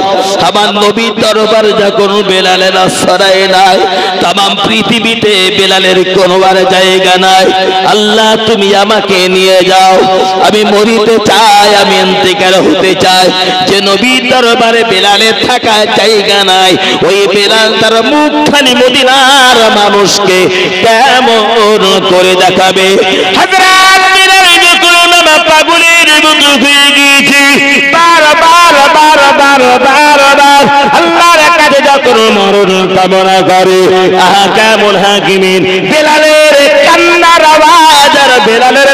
আমার নবীর দরবার যখন বেলালের আশ্রয় নাই, तमाम পৃথিবীতে বেলালের কোনো আর জায়গা নাই। আল্লাহ তুমি আমাকে নিয়ে যাও, আমি মরিতে চাই, আমি ইন্তেকাল হতে চাই। যে নবীর দরবারে বেলালের থাকা জায়গা নাই, ওই বেলাল তার মুখখানি মদিনার মানুষকে কেমন করে দেখাবে। হযরত বেলাল যখন পাগলের মতো হয়ে গিয়েছে, বারবার বারবার বারবার আল্লাহর কাছে যখন মরণ কামনা করে, আহকামুল হাকিমিন বেলালের কান্নার আওয়াজ আর বেলালের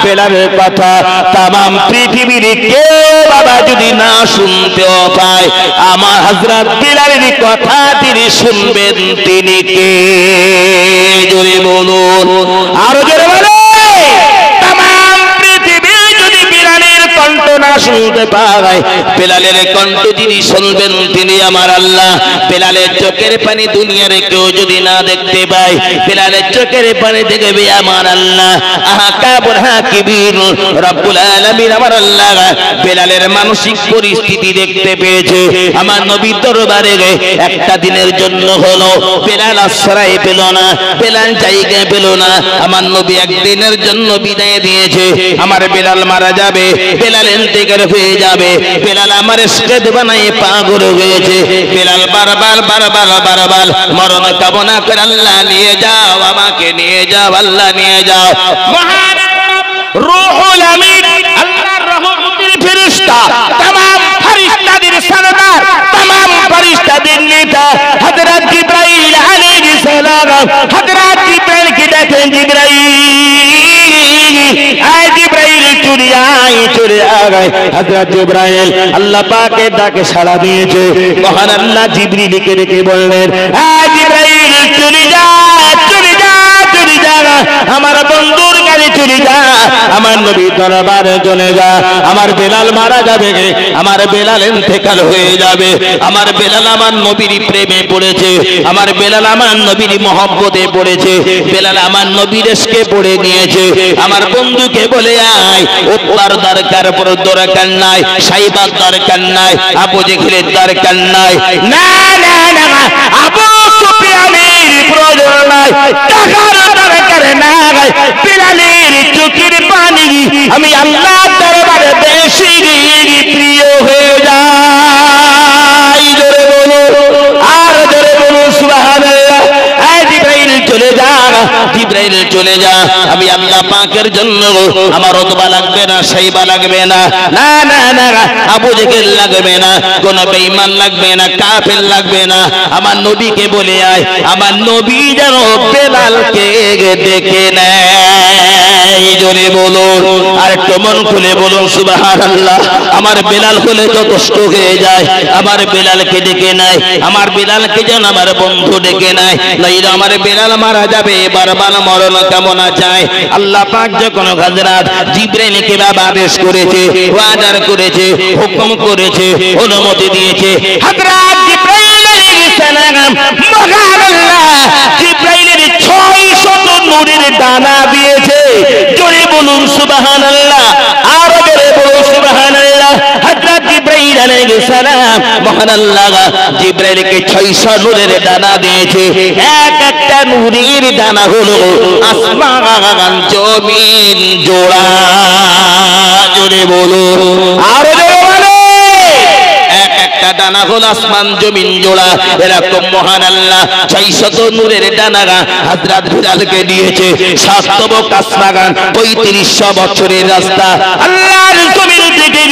বেলালের কথা তামাম পৃথিবীর কেউ বাবা যদি না শুনতেও পায়, আমার হযরত বিলালের কথা তিনি শুনবেন। তিনি কে? জোরে বলুন, আরো জোরে বলুন। তামাম পৃথিবী যদি বিলালের কণ্ঠ না শুনতে পায়, বেলালের কণ্ঠ যিনি শুনবেন তিনি আমার আল্লাহ। বেলালের চোখের পানি দুনিয়ার কেউ যদি না দেখতে পায়, বেলালের চোখের পানি দেখবে আমার আল্লাহ। আহকাবুল হাকিমিন রব্বুল আলামিন আমার আল্লাহ বেলালের মানসিক পরিস্থিতি দেখতে পেয়েছে। আমার নবীর দরবারে একটা দিনের জন্য হলো বেলাল আশ্রয় পেল না, বেলাল জায়গা পেল না। আমার নবী একদিনের জন্য বিদায় দিয়েছে। আমার বেলাল মারা যাবে, বেলাল ইন্তেকাল হয়ে যাবে। বেলাল আমার ইশকে বানায় পাগল হয়েছে। বেলাল বারবার বারবার বারবার মরণ কামনা করে, আল্লাহ নিয়ে যাও, আমাকে নিয়ে যাও, আল্লাহ নিয়ে যাও। মহান রূহুল আমিন আল্লাহর রহমতের ফেরেশতা, तमाम ফেরেশতাদের সরদার, तमाम ফেরেশতাদের নেতা হযরত জিবরাইল আলাইহিস সালাম। হযরত জিবরাইল কে দেখেন, জিবরাইল চলে আয়, চলে আয়। হযরত জিবরাইল আল্লাহ পাকের ডাকে সাড়া দিয়েছে। মহান আল্লাহ জিবরিলকে ডেকে বললেন, জিবরাইল চলে যা, চলে যা, চলে যা, আমার বন্ধুর কাছে চলে যা, আমার নবীর দরবারে চলে যা। আমার বেলাল মারা যাবে, আমার বেলাল ইন্তেকাল হয়ে যাবে। আমার বেলাল আমার নবীর প্রেমে পড়েছে, আমার বেলাল আমার নবীর মহব্বতে পড়েছে, বেলাল আমার নবীর ইশকে পড়ে নিয়েছে। আমার বন্ধুকে বলে আয়, উতবার দরকার পর দরকার নাই, সাইবার দরকার নাই, আবু জেহেলের দরকার নাই, না না না, আবু সুফিয়ানের প্রয়োজন নাই, টাকার দরকার নাই। বেলালের চোখের পানি আমি আল্লাহর দরবারে বেশি প্রিয় হয়ে যাই। জোরে বলো, আর জোরে বলো সুবহানাল্লাহ। জিবরাইল চলে যা, জিবরাইল চলে যা। আমি আল্লাহ পাকের জন্য আমার উতবা লাগবে না, সাইবা লাগবে না, না না না, আবু জেহেল লাগবে না, কোন বেঈমান লাগবে না, কাফের লাগবে না। আমার নবীকে বলে আয়, আমার নবী যেন বেলালকে দেখে নেয়। জোরে বলুন, আর একটু মন খুলে বলুন সুবহানাল্লাহ। আমার বেলাল হলে যথেষ্ট হয়ে যায়। আমার বেলালকে ডেকে নেয়, আমার বেলালকে যেন আমার বন্ধু ডেকে নেয়, নইলে আমার বেলাল মারা যাবে। বারবার মরণ কামনা চায়। আল্লাহ পাক যখন হযরত জিবরাইলকে আদেশ করেছে, ওয়াদার করেছে, হুকুম করেছে, অনুমতি দিয়েছে, হযরত জিবরাইল আলাইহিস সালাম মহান আল্লাহ জিবরাইলের 600 নূরের ডানা দিয়েছে। জোরে বলুন সুবহানাল্লাহ, আর জোরে বলুন সুবহানাল্লাহ। হযরত জিবরাইল আলাইহিস সালাম মহান আল্লাহ জিবরাইলকে 600 নূরের ডানা দিয়েছে। এক একটা নূরের ডানা হলো আসমান জমিন জোড়া। জোরে বলুন, আর জোরে বলুন, এক একটা ডানা হলো আসমান জমিন জোড়া। এরকম মহান আল্লাহ 600 নূরের ডানা হযরত বিলালকে দিয়েছে। 7 তবক আসমান, 3500 বছরের রাস্তা। আল্লাহর জমিন থেকে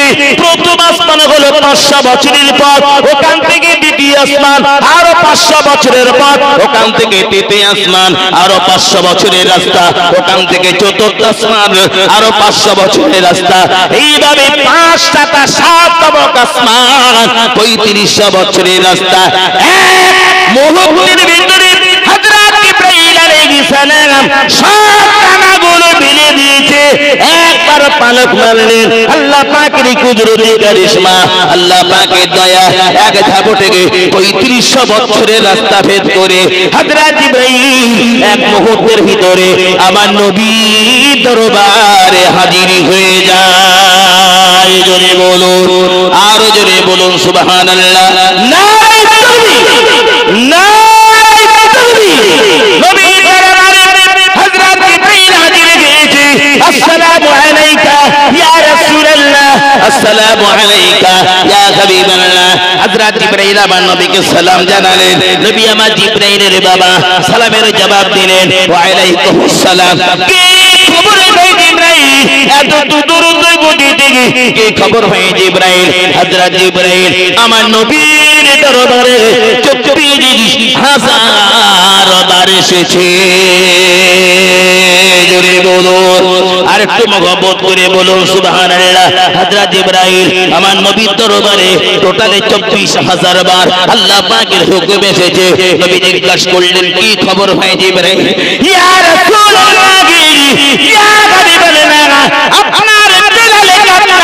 প্রথম আসমান হলো 500 বছরের পথ, ওখান থেকে দ্বিতীয় আসমান আরো 500 বছরের পথ, ওখান থেকে তৃতীয় আসমান আরো 500 বছরের রাস্তা, ওখান থেকে চতুর্থ আসমান আরো 500 বছরের রাস্তা। এইভাবে 5 7 7 তবক আসমান, 3500 বছরের রাস্তা। এক মুহূর্তের ভিতরে হযরত জিবরাইল আলাইহিস সালাম সব ডানাগুলো মেলে দিয়েছে। একবার পালক মারলেন, আল্লাহ পাকের কুদরতি কারিশমা, আল্লাহ পাকের দয়া, এক ঝাপটে 3500 বছরের রাস্তা ভেদ করে হযরত জিবরাইল এক মুহূর্তের ভিতরে আমার নবীর দরবারে হাজির হয়ে যায়। জোরে বলুন, আর জোরে বলুন সুবহানাল্লাহ। নারে তাকবীর, নারে তাকবীর। নবীর দরবারে হযরত জিবরাইল হাজির হয়েছে। আসসালামু আলাইকা ইয়া রাসূলুল্লাহ, আসসালামু আলাইকা ইয়া হাবিবাল্লাহ। হযরত জিবরাইল আমার নবীকে সালাম জানালেন। নবী আমার জিবরাইলের বাবা সালামের জবাব দিলেন, ওয়া আলাইকুমুস সালাম। কি খবর ভাই জিবরাইল? এত দূর গতি থেকে কি খবর হয় জিবরাইল? হযরত জিবরাইল আমার নবীর দরবারে 24 1000 বার এসেছে। জোরে বলুন, আর একটু মহব্বত করে বলুন সুবহানাল্লাহ। হযরত জিবরাইল আমার নবীর দরবারে টোটালে 24000 বার আল্লাহ পাকের হুকুম এসেছে। নবী জিজ্ঞাসা করলেন, কি খবর ভাই জিবরাইল? ইয়া রাসূলুল্লাহ, ইয়া হাবিবাল্লাহ, আপনার বিলালে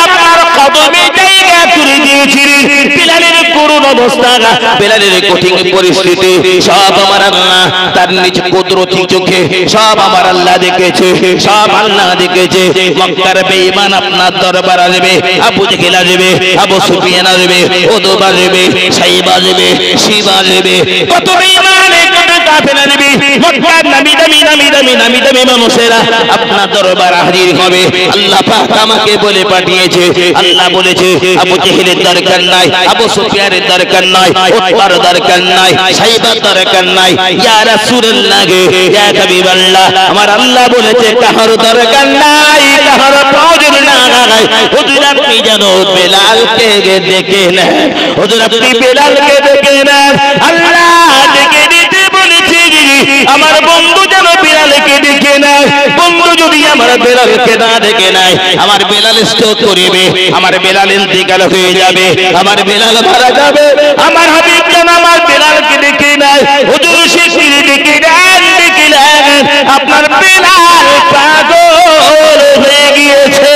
আপনার কদমে জায়গা করে দিয়েছিলেন। বিলালের করুণ অবস্থা, বিলালের কঠিন পরিস্থিতি সব আমার আল্লাহ তার নিজ কুদরতি চোখে সব আমার আল্লাহ দেখেছে, সব আল্লাহ দেখেছে। মক্কার বেঈমান আপনার দরবার আসবে, আবু জেহেল আসবে, আবু সুফিয়ান আসবে, উতবা আসবে, সাইবা আসবে, শিবা আসবে, কত বেঈমান কত কাফের আসবে। মক্কার নামি দামি মানুষেরা আপনার দরবার হাজির হবে। আল্লাহ পাক আমাকে বলে পাঠিয়েছে, আল্লাহ বলেছে আবু জেহেলের দরকার নাই, আবু সুফিয়ানের দরকার নাই, উতবার দরকার নাই, সাইবার দরকার নাই। ইয়া রাসূলুল্লাহ, ইয়া হাবিবাল্লাহ, আমার আল্লাহ বলেছে কাহার দরকার নাই, কাহার প্রয়োজন নাই। হুজুর আপনি যেন বেলালকে ডেকে নেন, হুজুর আপনি বেলালকে ডেকে নেন। আল্লাহ ডেকে দিতে বলেছে, আমার বন্ধু যেন বেলালকে ডেকে নেয়। বন্ধু যদি আমার বেলালকে না ডেকে নেয়, আমার বেলাল স্ট্রোক করিবে, আমার বেলাল ইন্তেকাল হয়ে যাবে, আমার বেলাল মারা যাবে। আমার হাবিব যেন আমার বেলালকে ডেকে নেয়। হুজুর শিশির ডেকে নেন, ডেকে নেন, আপনার বেলাল পাগল হয়ে গিয়েছে।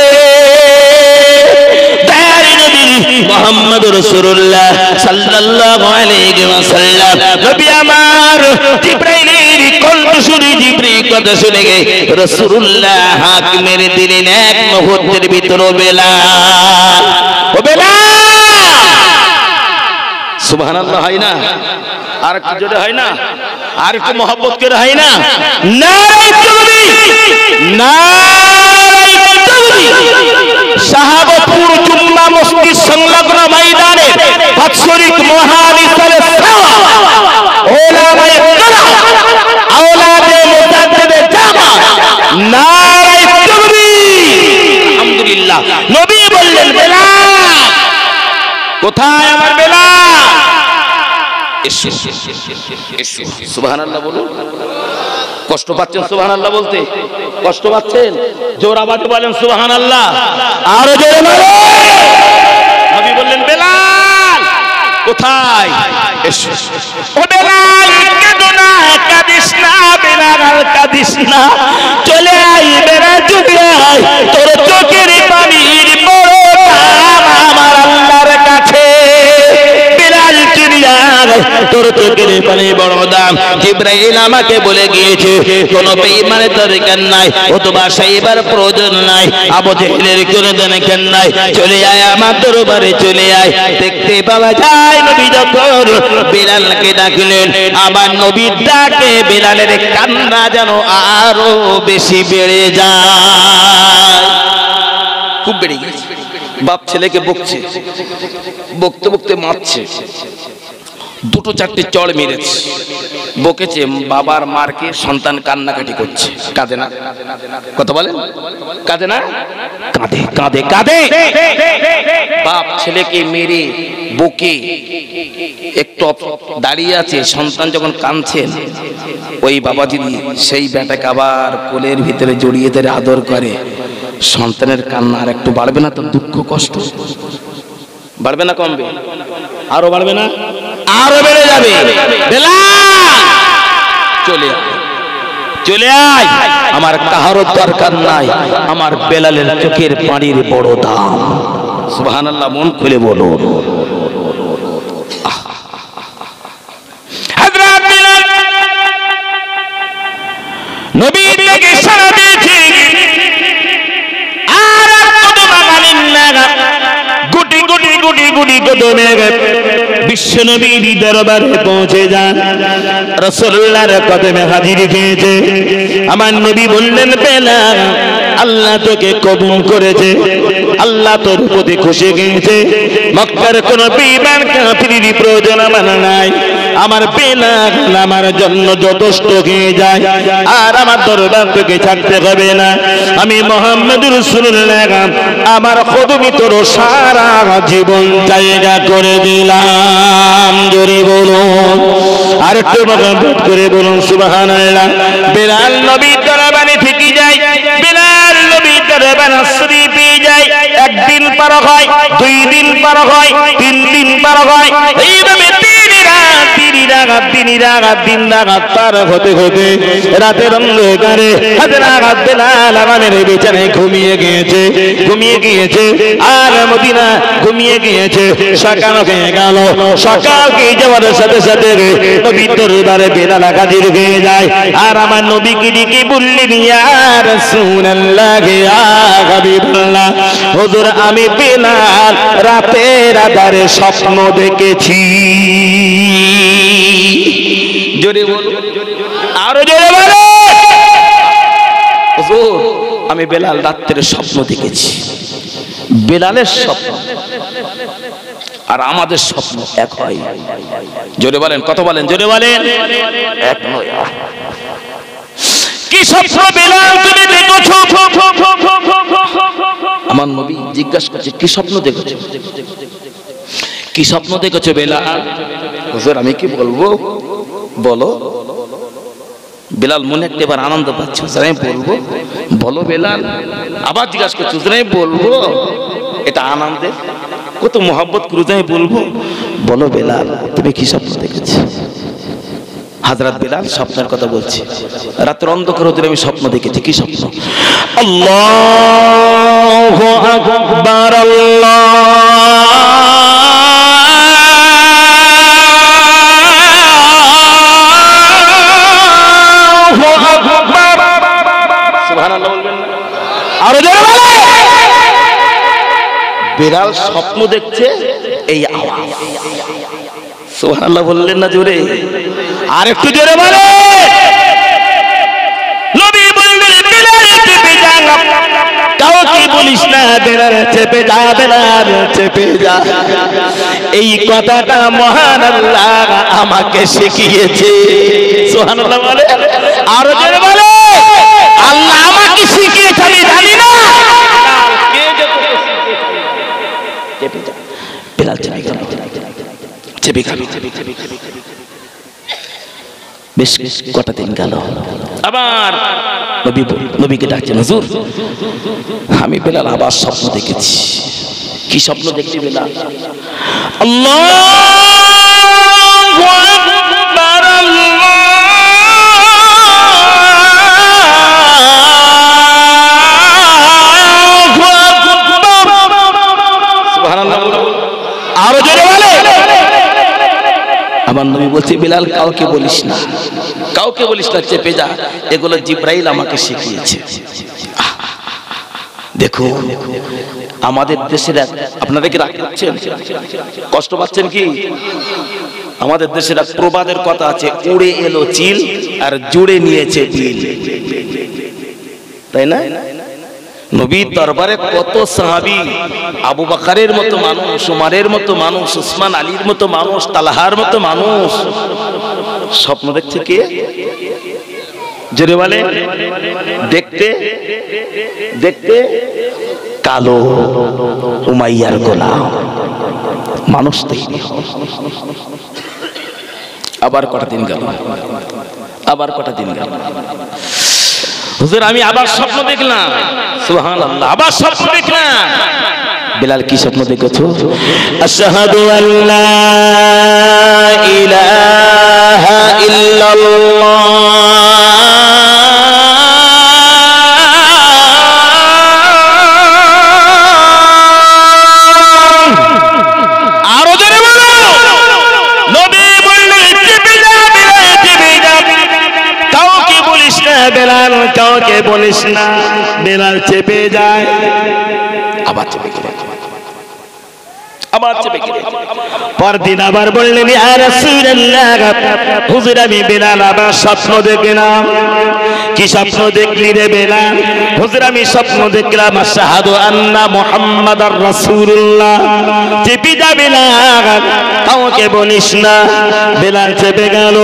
মুহাম্মদুর রাসূলুল্লাহ সাল্লাল্লাহু আলাইহি ওয়াসাল্লাম, নবী আমার জিবরাইলের কণ্ঠ শুনে, জিবরাইল কথা শুনে রাসূলুল্লাহ হাত মেরে দিলেন এক মুহূর্তের ভিতরে, বেলাল, ও বেলাল। সুবহানাল্লাহ হয় না? আর কি জোরে হয় না? আর একটু মহব্বত করে হয় না? নারে তাকবীর, নারে তাকবীর। শাহাবপুর জুম্মা মসজিদ সংলগ্ন ময়দানে বাৎসরিক মহান ইফতারের সাওয়া ওলামায়ে কেরাম আওলাদে মুজাদ্দিদে জামা, নারে তাকবীর। আলহামদুলিল্লাহ। নবী বললেন, বেলাল কোথায়? আমার বেলাল এসো, এসো। সুবহানাল্লাহ বলুন। কষ্ট পাচ্ছেন সুবহানাল্লাহ বলতে? কষ্ট পাচ্ছেন? জোর আওয়াজে বলেন সুবহানাল্লাহ, আরো জোরে বলেন। নবী বললেন, বেলাল কোথায়? এসো। ও বেলাল কেঁদো না, কাঁদিস না, বেলাল কাঁদিস না, চলে আয় বেলাল, চলে আয়। তোর চোখের পানির বড় দাম আমার আল্লাহর কাছে। বেলাল চলে আয়, তোর চোখের পানি বড় দাম। জিবরাইল আমাকে বলে গিয়েছে কোন বেঈমানের দরকার নাই, অথবা সাইবার প্রয়োজন নাই, আবু জেহেলের কোনো দরকার নাই। চলে আয় আমার দরবারে, চলে আয়। দেখতে পাওয়া যায় নবী যখন বেলালকে ডাকলেন, আমার নবীর ডাকে বেলালের কান্না যেন আরো বেশি বেড়ে যায়, খুব বেড়ে গেছে। বাপ ছেলেকে বকছে, বকতে বকতে মারছে, দুটো চারটে চড় মেরেছে, বকেছে। বাবার মারকে সন্তান কান্নাকাটি করছে, কাঁদে না? কথা বলে, কাঁদে না? কাঁদে, কাঁদে, কাঁদে। বাপ ছেলেকে মেরে বকে একটু দাঁড়িয়ে আছে, সন্তান যখন কাঁদছেন, ওই বাবা যদি সেই বেটাকে আবার কোলের ভিতরে জড়িয়ে ধরে আদর করে, সন্তানের কান্না আর একটু বাড়বে না? তো দুঃখ কষ্ট বাড়বে না কমবে? আরো বাড়বে না? আরো বেড়ে যাবে। বেলাল চলে আয়, চলে আয়, আমার কাহারও দরকার নাই, আমার বেলালের চোখের পানির বড় দাম। সুবহানাল্লাহ, মন খুলে বলো। হযরত বেলাল নবীর থেকে সারা দিয়েছে, আর কদম মানেন না, গুটি গুটি গুটি গুটি কদমে বিশ্ব নবীর দরবারে পৌঁছে যান। রাসূলুল্লাহর কদমে হাজির হয়েছে। আমার নবী বললেন, বেলাল আল্লাহ তোকে কবুল করেছে, আল্লাহ তোর প্রতি খুশি হয়েছে। মক্কার কোন বেঈমান কাফিরের প্রয়োজন আমার নাই, আমার বেলাল আমার জন্য যথেষ্ট হয়ে যায়, আর আমার দরবার থেকে ছাড়তে হবে না। আমি মুহাম্মদুর রাসূলুল্লাহ আমার কদমে তোর সারা জীবন জায়গা করে দিলাম। জোরে বলুন, আর একটু মহব্বত করে বলুন সুবহানাল্লাহ। বেলাল নবীর দরবারে থেকে যায়, বেলাল নবীর দরবারে শরীফে যায়। একদিন পার হয়, 2 দিন পার হয়, 3 দিন পার হয়, এইভাবে দিন রাত পার হতে হতে রাতের অন্ধকারে হাজরাত বেলাল আমাদের বিছানায় ঘুমিয়ে গিয়েছে, আর মদিনা ঘুমিয়ে গিয়েছে। সকাল হয়ে গেল, সকাল হয়ে যাওয়ার সাথে সাথে নবীর দরবারে বেলাল হাজির হয়ে যায়। আর আমার নবীকে ডেকে বললেন, ইয়া রাসূলুল্লাহ, ইয়া হাবিবাল্লাহ, হুজুর আমি বেলাল রাতের আধারে স্বপ্ন দেখেছি। জোরে বলো, আরো জোরে বলো। হুজুর আমি বেলাল রাতের স্বপ্ন দেখেছি। বেলালের স্বপ্ন আর আমাদের স্বপ্ন এক হয়। জোরে বলেন, কত বলেন, জোরে বলেন। এক নয়। কি স্বপ্ন বেলাল তুমি দেখেছো? আমার নবী জিজ্ঞাসা করছে, কি স্বপ্ন দেখেছো? কি স্বপ্ন দেখেছো বেলাল? হুজুর আমি কি বলবো, বলো। বেলাল মনে একটা এবার আনন্দ পাচ্ছে, আমি বলবো, বলো বেলাল। আবার জিজ্ঞাসা করছো, আমি বলবো। এটা আনন্দের কত মহব্বত করে আমি বলবো, বলো বেলাল তুমি কি স্বপ্ন দেখেছো? হযরত বেলাল স্বপ্নের কথা বলছি। রাতের অন্ধকার হতে আমি স্বপ্ন দেখেছি। কি স্বপ্ন? আল্লাহু আকবার, বেলাল স্বপ্ন দেখছে, এই আওয়াজ। সুবহানাল্লাহ বললেন না জোরে? আর একটু জোরে বলে। নবী বললেন, বেলাল চেপে যা, কাউকে বলিস না, বেলাল চেপে যা, বেলাল চেপে যা। এই কথাটা মহান আল্লাহ আমাকে শিখিয়েছে। সুবহানাল্লাহ বলে, আর জোরে বলে। আল্লাহ আমাকে শিখিয়েছে, আমি জানি না। বেলাল চেপে গেল। বেশ কটা দিন গেল, আবার নবীকে ডাকছেন, হুজুর আমি বেলাল আবার স্বপ্ন দেখেছি। কি স্বপ্ন দেখছি বেলাল? আল্লাহু আকবার, আরো জোরে বলে। আমার নবী বলছে, বেলাল কাউকে বলিস না, কাউকে বলিস না, চেপে যা। এগুলো জিবরাইল আমাকে শিখিয়েছে। দেখো আমাদের দেশের, আপনারা কি রাগ করছেন, কষ্ট পাচ্ছেন কি? আমাদের দেশের এক প্রবাদের কথা আছে, উড়ে এলো চিল আর জুড়ে নিয়েছে বিল, তাই না? নবীর দরবারে কত সাহাবী, আবু বকরের মতো মানুষ, উমরের মতো মানুষ, উসমান আলীর মতো মানুষ, তালহার মতো মানুষ স্বপ্ন দেখছে। কে? জোরে বলে। দেখতে দেখতে কালো উমাইয়ার গোলাম মানুষ তৈরি। আবার কটা দিন গেল, আবার কটা দিন গেল, হুজুর আমি আবার স্বপ্ন দেখলাম। সুবহানাল্লাহ, আবার স্বপ্ন দেখলাম। বেলাল কি স্বপ্ন দেখেছো? আশহাদু আল্লা ইলাহা ইল্লাল্লাহ, আরো জোরে বলো। নবী বললেন, চেপে যা বেলাল, চেপে যা, কাউকে বলিস না বেলাল, কাউকে বলিস না। বেলাল চেপে যায়, আবার চেপে গেল, আবার চেপে গেলেন। পরদিন আবার বললেন, ইয়া রাসূলুল্লাহ, হুজুর আমি বেলাল আবার স্বপ্ন দেখলাম। কি স্বপ্ন দেখলি রে বেলাল? হুজুর আমি স্বপ্ন দেখলাম আশহাদু আন্না মুহাম্মাদার রাসূলুল্লাহ। চেপে যা বেলাল, কাউকে বলিস না। বেলাল চেপে গেল।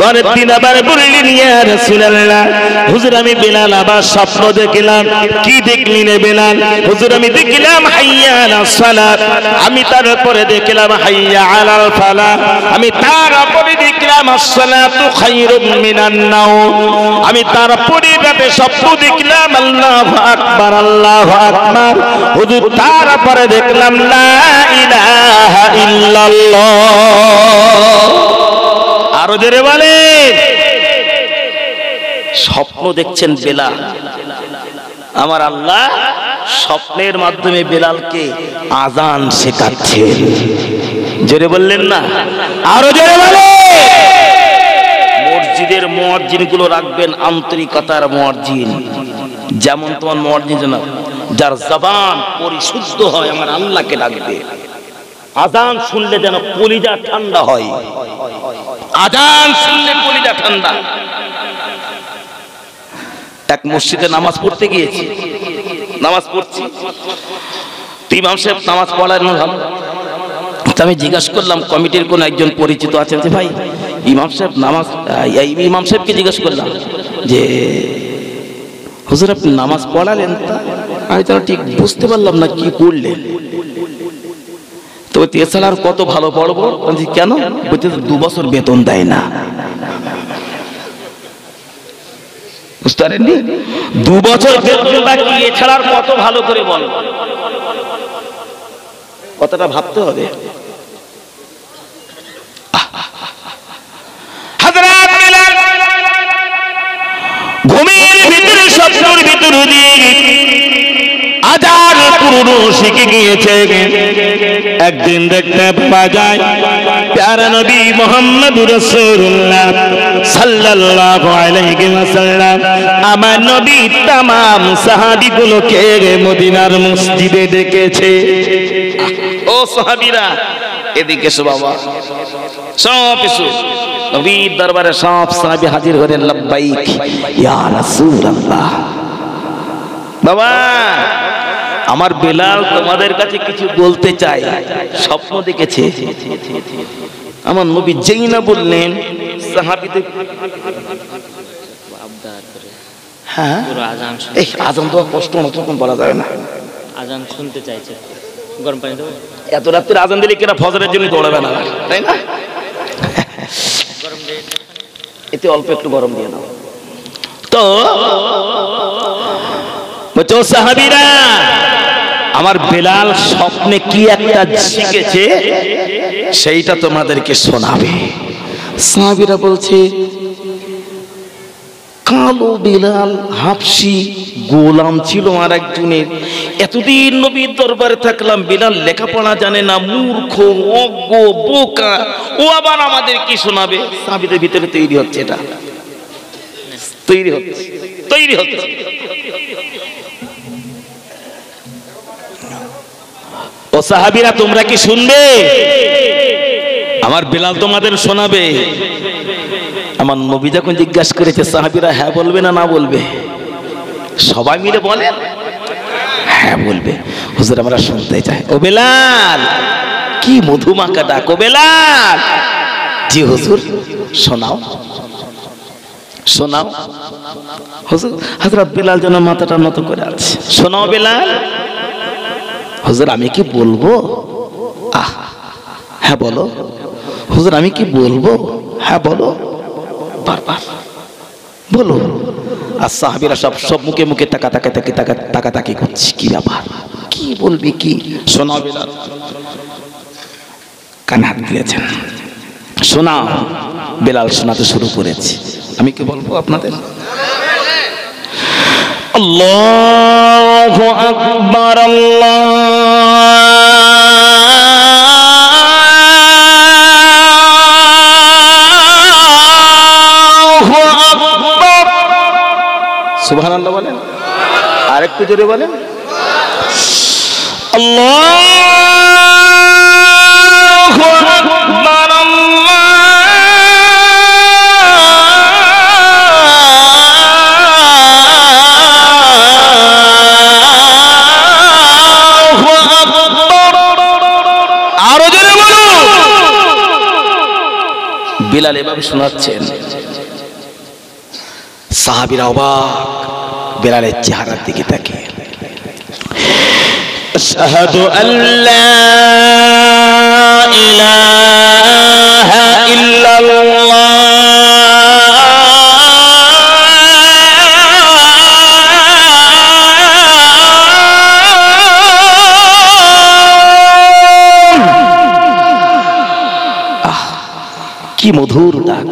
পরের দিন আবার বললেন, ইয়া রাসূলুল্লাহ, হুজুর আমি বেলাল আবার স্বপ্ন দেখলাম। কি দেখলি রে বেলাল? হুজুর আমি দেখলাম হাইয়া আলাস সালাত। আমি তারপরে দেখলাম হাইয়া আলাল ফালাহ। আমি তারপরে দেখলাম আসসালাতু খায়রুম মিনান নাওম। আমি তারপরে রাতে স্বপ্ন দেখলাম আল্লাহু আকবার, আল্লাহু আকবার। হুজুর তারপরে দেখলাম লা ইলাহা ইল্লাল্লাহ। আরো জোরে বলে। স্বপ্ন দেখছেন বেলাল। আমার আল্লাহ স্বপ্নের মাধ্যমে বেলালকে আযান শেখাচ্ছেন। জোরে বললেন না? আরো জোরে বলে। মসজিদের মুয়াজ্জিন গুলো রাখবেন আন্তরিকতার মুয়াজ্জিন। যেমন তোমার মুয়াজ্জিন না, যার জবান পরিশুদ্ধ হয়, আমার আল্লাহকে ডাকবে। আযান শুনলে যেন কলিজা ঠান্ডা হয়। আযান শুনলে কলিজা ঠান্ডা। এক মসজিদে নামাজ পড়তে গিয়েছি, নামাজ পড়ছি, ইমাম সাহেব নামাজ পড়ানো ভালো। আমি জিজ্ঞাসা করলাম কমিটির কোন একজন পরিচিত আছেন যে ভাই ইমাম সাহেব নামাজ, ইমাম সাহেবকে জিজ্ঞাসা করলাম যে হুজুর আপনি নামাজ পড়ালেন, আমি তো ঠিক বুঝতে পারলাম না কি পড়লেন। তো এছাড়া আর কত ভালো পড়বো। কেন? বলতে 2 বছর বেতন দেয় না। বুঝতে পারেননি? 2 বছর বেতন বাকি, এছাড়া আর কত ভালো করে বলবো। কতটা ভাবতে হবে। হযরত বেলাল ঘুমের ভিতরে স্বপ্নের ভিতরে দিয়ে আযান পুরো শিখে গিয়েছে। একদিন দেখতে পাওয়া যায় প্যারা নবী মুহাম্মদুর রাসূলুল্লাহ সাল্লাল্লাহু আলাইহি ওয়াসাল্লাম আমার নবী तमाम সাহাবীগুলোকে মদিনার মসজিদে ডেকেছে। ও সাহাবীরা এদিকে এসো বাবা, সব এসো। নবীর দরবারে সব সাহাবী হাজির হলেন। লাব্বাইক ইয়া রাসূলুল্লাহ। বাবা আমার বেলাল তোমাদের কাছে কিছু বলতে চায়, স্বপ্ন দেখেছে। আমার নবী যেই না বললেন সাহাবীদের হ্যাঁ এই আযান তো কষ্ট না, তখন বলা যাবে না। আযান শুনতে চাইছে, গরম পানি দেবো? এত রাত্রে আযান দিলে কিনা ফজরের জন্য দৌড়াবে না, তাই না? এতে অল্প একটু গরম দিয়ে নাও তো। বুঝছো সাহাবীরা, আমার বেলাল স্বপ্নে কি একটা শিখেছে সেইটা তোমাদেরকে শোনাবে। সাহাবীরা বলছে কালো বেলাল হাবশি গোলাম ছিল আর একজনের। এতদিন নবীর দরবারে থাকলাম, বেলাল লেখাপড়া জানে না, মূর্খ, অজ্ঞ, বোকা। ও আবার আমাদের কি শোনাবে? সাহাবীদের ভিতরে তৈরি হচ্ছে, এটা তৈরি হচ্ছে, তৈরি হচ্ছে। ও সাহাবীরা তোমরা কি শুনবে? আমার বেলাল তোমাদের শোনাবে। আমার নবী যখন জিজ্ঞাসা করেছে সাহাবীরা হ্যাঁ বলবে না না বলবে? সবাই মিলে বলেন হ্যাঁ বলবে। হুজুর আমরা শুনতে চাই। ও বেলাল, কি মধুমাখা ডাক। ও বেলাল। জি হুজুর, শোনাও শোনাও। হুজুর হযরত বেলাল যেন মাথাটা নত করে আছে। শোনাও বেলাল। হুজুর আমি কি বলবো? হ্যাঁ বলো। হুজুর আমি কি বলবো? হ্যাঁ বলো, বারবার বলো। আর সাহাবীরা সব মুখে মুখে তাকাতাকি করছে। কি ব্যাপার, কি বলবি, কি শোনাও বেলাল। কানে হাত দিয়েছেন, শোনাও। বেলাল শোনাতে শুরু করেছে। আমি কি বলবো আপনাদের? আল্লাহু আকবার, আল্লাহু আকবার। সুবহানাল্লাহ বলেন, আরেকটু জোরে বলেন। আল্লাহু বেলাল এভাবে শোনাচ্ছেন, সাহাবীরা অবাক বেলালের চেহারার দিকে তাকিয়ে। আশহাদু আল্লা ইলাহা ইল্লাল্লাহ কি মধুর ডাক।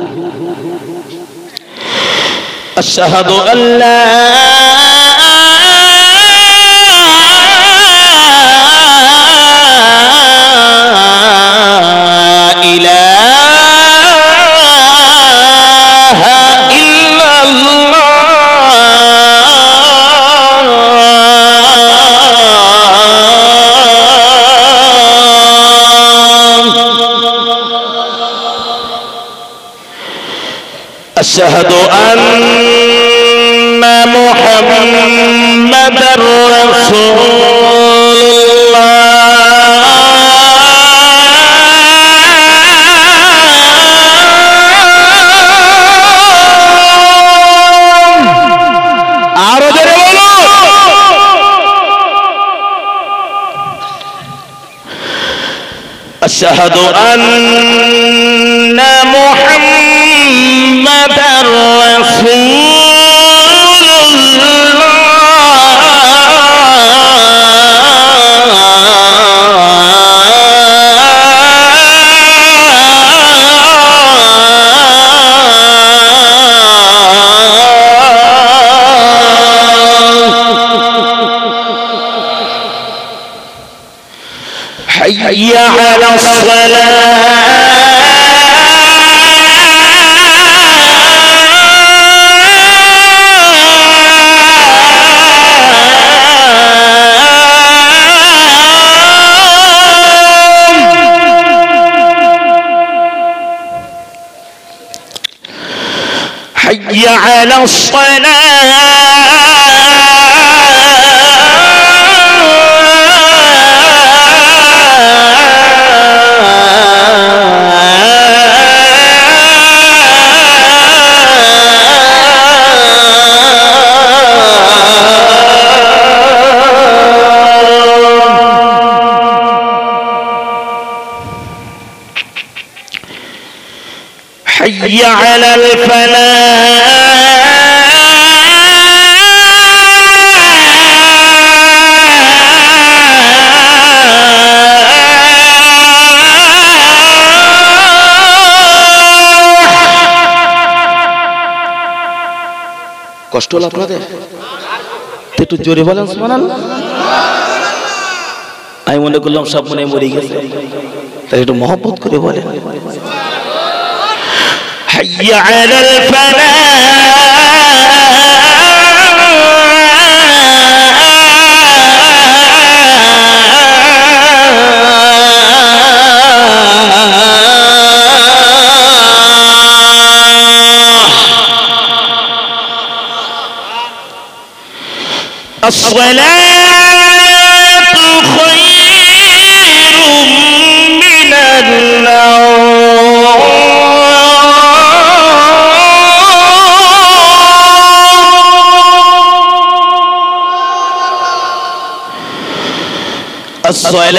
আশহাদু আল্লা ইলাহা ইল্লাল্লাহ আশহাদু আন্না মুহাম্মাদার রাসূলুল্লাহ আরো জোরে বলো আশহাদু আন্না মুহাম্মাদার حي على حي على حي على কষ্ট হলো আপনাদের? একটু জোরে বলেন সুবহানাল্লাহ। আমি মনে করলাম সব মনে মরে গেছে, তাই একটু মহব্বত করে বলেন حي على الصلاة خير من النوم الصلاة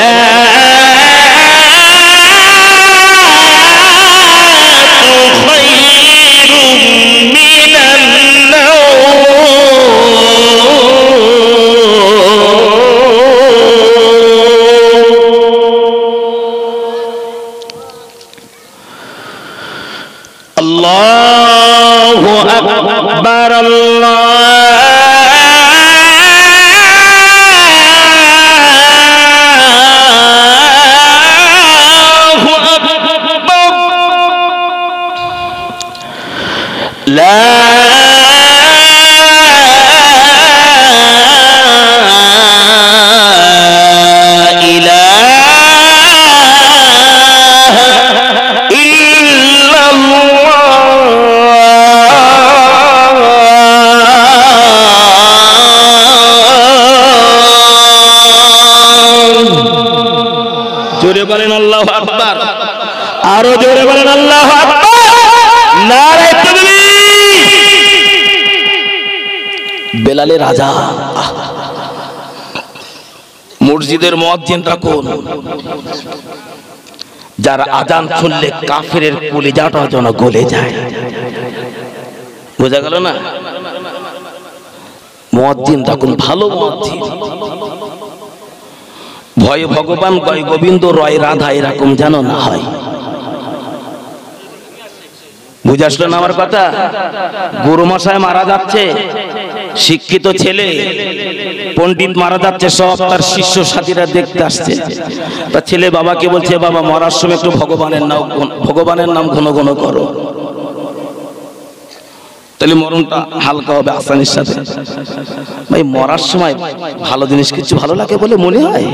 خير من النوم الله أكبر لا إله إلا الله জোরে বলেন আল্লাহু আকবার, আরো জোরে বলেন আল্লাহু আকবার। নারে তাকবীর। বেলালের আজান। মসজিদের মুয়াজ্জিনরা কোন? যার আজান শুনলে কাফেরের কলিজাটা যেন গলে যায়। বোঝা গেল না? মুয়াজ্জিনরা কোন? ভালো মুয়াজ্জিন। ভয় ভগবান, গয় গোবিন্দ, রয় রাধা এরকম যেন না হয়। বুঝে আসলো না আমার কথা? গুরু মশাই মারা যাচ্ছে, শিক্ষিত ছেলে পণ্ডিত মারা যাচ্ছে, সব তার শিষ্য সাথীরা দেখতে আসছে। তার ছেলে বাবাকে বলছে, বাবা মরার সময় একটু ভগবানের নাম ঘন ঘন করো, তাহলে মরণটা হালকা হবে আসানির সাথে। ভাই মরার সময় ভালো জিনিস কিছু ভালো লাগে বলে মনে হয়?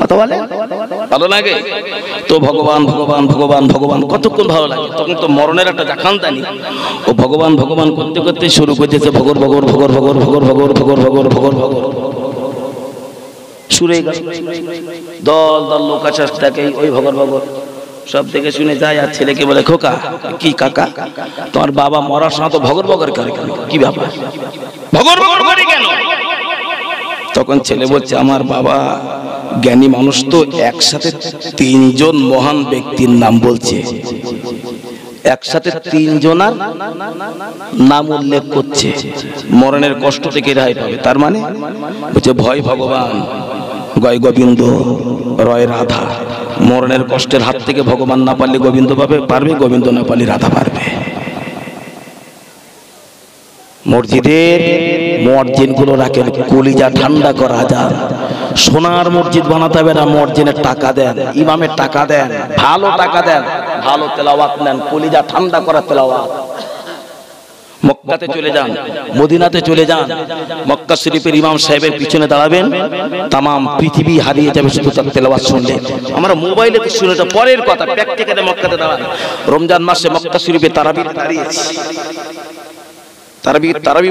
কথা বলে ভালো লাগে তো? ভগবান ভগবান ভগবান ভগবান কতক্ষণ ভালো লাগে? তখন তো মরণের একটা জাকান্তানি। ও ভগবান ভগবান করতে করতে শুরু করতেছে ভগর ভগর ভগর ভগর ভগর ভগর ভগর ভগর ভগর ভগর শুরু হয়ে গেল। দল দল লোক আছে তাকে ওই ভগর ভগর সব দেখে শুনে যায়। আর ছেলেকে বলে, খোকা কি কাকা, তোমার বাবা মরার সময় তো ভগর ভগর করে, কি ব্যাপার ভগর ভগর করে কেন? তখন ছেলে বলছে, আমার বাবা জ্ঞানী মানুষ তো একসাথে তিনজন মহান ব্যক্তির নাম বলছে, একসাথে তিনজনার নাম উল্লেখ করছে, মরণের কষ্ট থেকে রেহাই পাবে। তার মানে বলছে ভয় ভগবান, গয় গোবিন্দ, রয় রাধা। মরণের কষ্টের হাত থেকে ভগবান না পারলে গোবিন্দ পারবে, গোবিন্দ না পারলে রাধা পারবে। মসজিদের মুয়াজ্জিন গুলো রাখেন কলিজা ঠান্ডা করা যায়। সোনার মসজিদ বানাতে হবে না, মুয়াজ্জিনের টাকা দেন, ইমামের টাকা দেন, ভালো টাকা দেন, ভালো তেলাওয়াত নেন, কলিজা ঠান্ডা করা তেলাওয়াত। মক্কাতে চলে যান, মদিনাতে চলে যান, মক্কা শরীফের ইমাম সাহেবের পিছনে দাঁড়াবেন, তামাম পৃথিবী হারিয়ে যাবে শুধু তার তেলাওয়াত শুনলে। আমরা মোবাইলে তো শুনে, এটা পরের কথা। প্র্যাকটিক্যালে মক্কাতে দাঁড়ান। রমজান মাসে মক্কা শরীফে তারাবি দাঁড়িয়েছি, তারাবি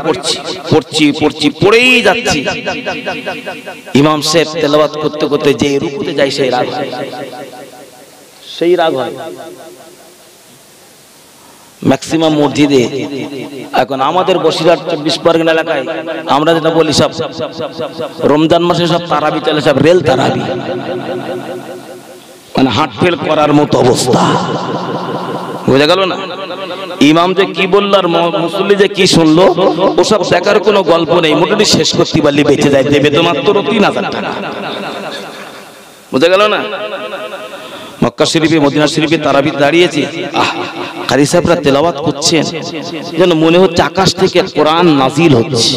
পড়ছি পড়েই যাচ্ছি। ইমাম সাহেব তেলাওয়াত করতে করতে যে রুকুতে যায় সেই রাগ হয়। ম্যাক্সিমাম মসজিদে এখন আমাদের বসিরহাট 24 পরগনা এলাকায় আমরা যেটা বলি, সব রমজান মাসে সব তারাবি চলে, সব রেল তারাবি, মানে হার্ট ফেল করার মতো অবস্থা। বোঝা গেল না? ইমাম যে কি বললো আর মুসল্লি যে কি শুনলো ওসব দেখার কোনো গল্প নেই। মোটামুটি শেষ করতে পারলে বেঁচে যায়, দেবে তো মাত্র 3000 টাকা। বোঝা গেল না? মক্কা শরীফে মদিনা শরীফে তারাবি দাঁড়িয়েছে, কারি সাহেবরা তেলাওয়াত করছেন, যেন মনে হচ্ছে আকাশ থেকে কোরআন নাজিল হচ্ছে।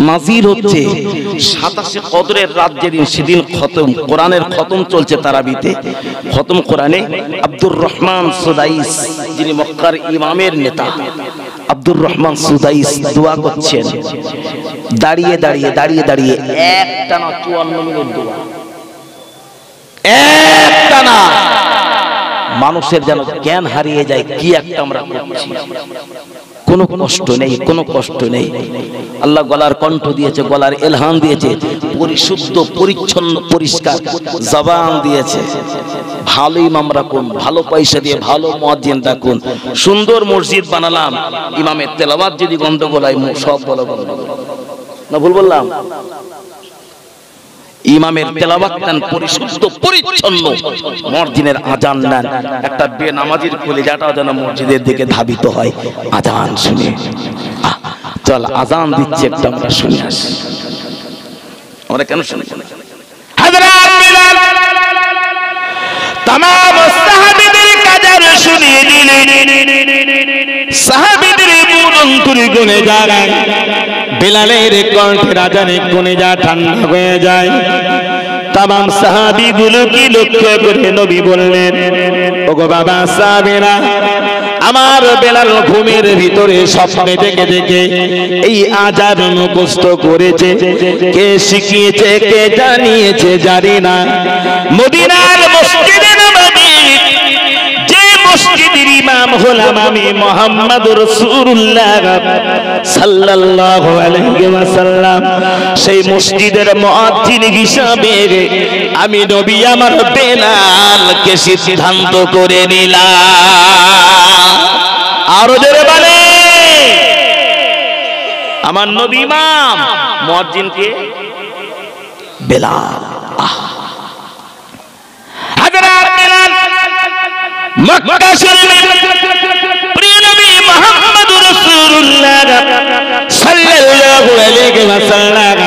27 কদরের রাত যেদিন, সেদিন খতম কোরআনের খতম চলছে তারাবিতে। খতম কোরআনে আব্দুর রহমান সুদাইস, যিনি মক্কার ইমামের নেতা, আব্দুর রহমান সুদাইস দোয়া করছেন। দাঁড়িয়ে দাঁড়িয়ে দাঁড়িয়ে দাঁড়িয়ে একটানা 54 মিনিট দোয়া, একটানা। মানুষের যেন জ্ঞান হারিয়ে যায়, কি একটা আমরা করছি। কোনো কষ্ট নেই, কোনো কষ্ট নেই। আল্লাহ গলার কণ্ঠ দিয়েছে, গলার এলহাম দিয়েছে, পরিশুদ্ধ পরিচ্ছন্ন পরিষ্কার জবান দিয়েছে। ভালো ইমাম রাখুন, ভালো পয়সা দিয়ে ভালো মুয়াজ্জিন রাখুন। সুন্দর মসজিদ বানালাম, ইমামের তেলাওয়াত যদি গন্ডগোল হয় সব বলো গন্ডগোল না, ভুল বললাম? ইমামের তেলাওয়াত নেন পরিশুদ্ধ পরিচ্ছন্ন, মুয়াজ্জিনের আজান নেন। একটা বেনামাজির কলিজাটা যেন মসজিদের দিকে ধাবিত হয় আজান শুনে। চল আজান দিচ্ছে, একটা আমরা শুনে আসি। আমরা কেন শুনি? হযরত বিলাল तमाम সাহাবীদের কাজার শুনিয়ে দিলেন। সাহাবীদের মন অন্তরে গুনে যায়, বিলালের কণ্ঠে আজানে কলিজা ঠান্ডা হয়ে যায়। तमाम সাহাবীগুলো কি লক্ষ্য করে নবী বললেন, ওগো বাবা সাহাবীরা, আমার বেলাল ঘুমের ভিতরে স্বপ্নে দেখে দেখে এই আজান মুখস্থ করেছে। কে শিখিয়েছে, কে জানিয়েছে জানি না। মদিনার মসজিদে নববী, যে মসজিদের ইমাম হলাম আমি মুহাম্মদুর রাসূলুল্লাহ সাল্লাল্লাহু আলাইহি ওয়াসাল্লাম, সেই মসজিদের মুয়াজ্জিন হিসাবে আমি নবী আমার বেলালকে সিদ্ধান্ত করে নিলাম। আরো জোরে বলে আমার নবী ইমাম মুয়াজ্জিন কে বেলাল হযরত বেলাল মক্কা শরীফে প্রিয় নবী মুহাম্মদুর রাসূলুল্লাহ সাল্লাল্লাহু আলাইহি ওয়াসাল্লাম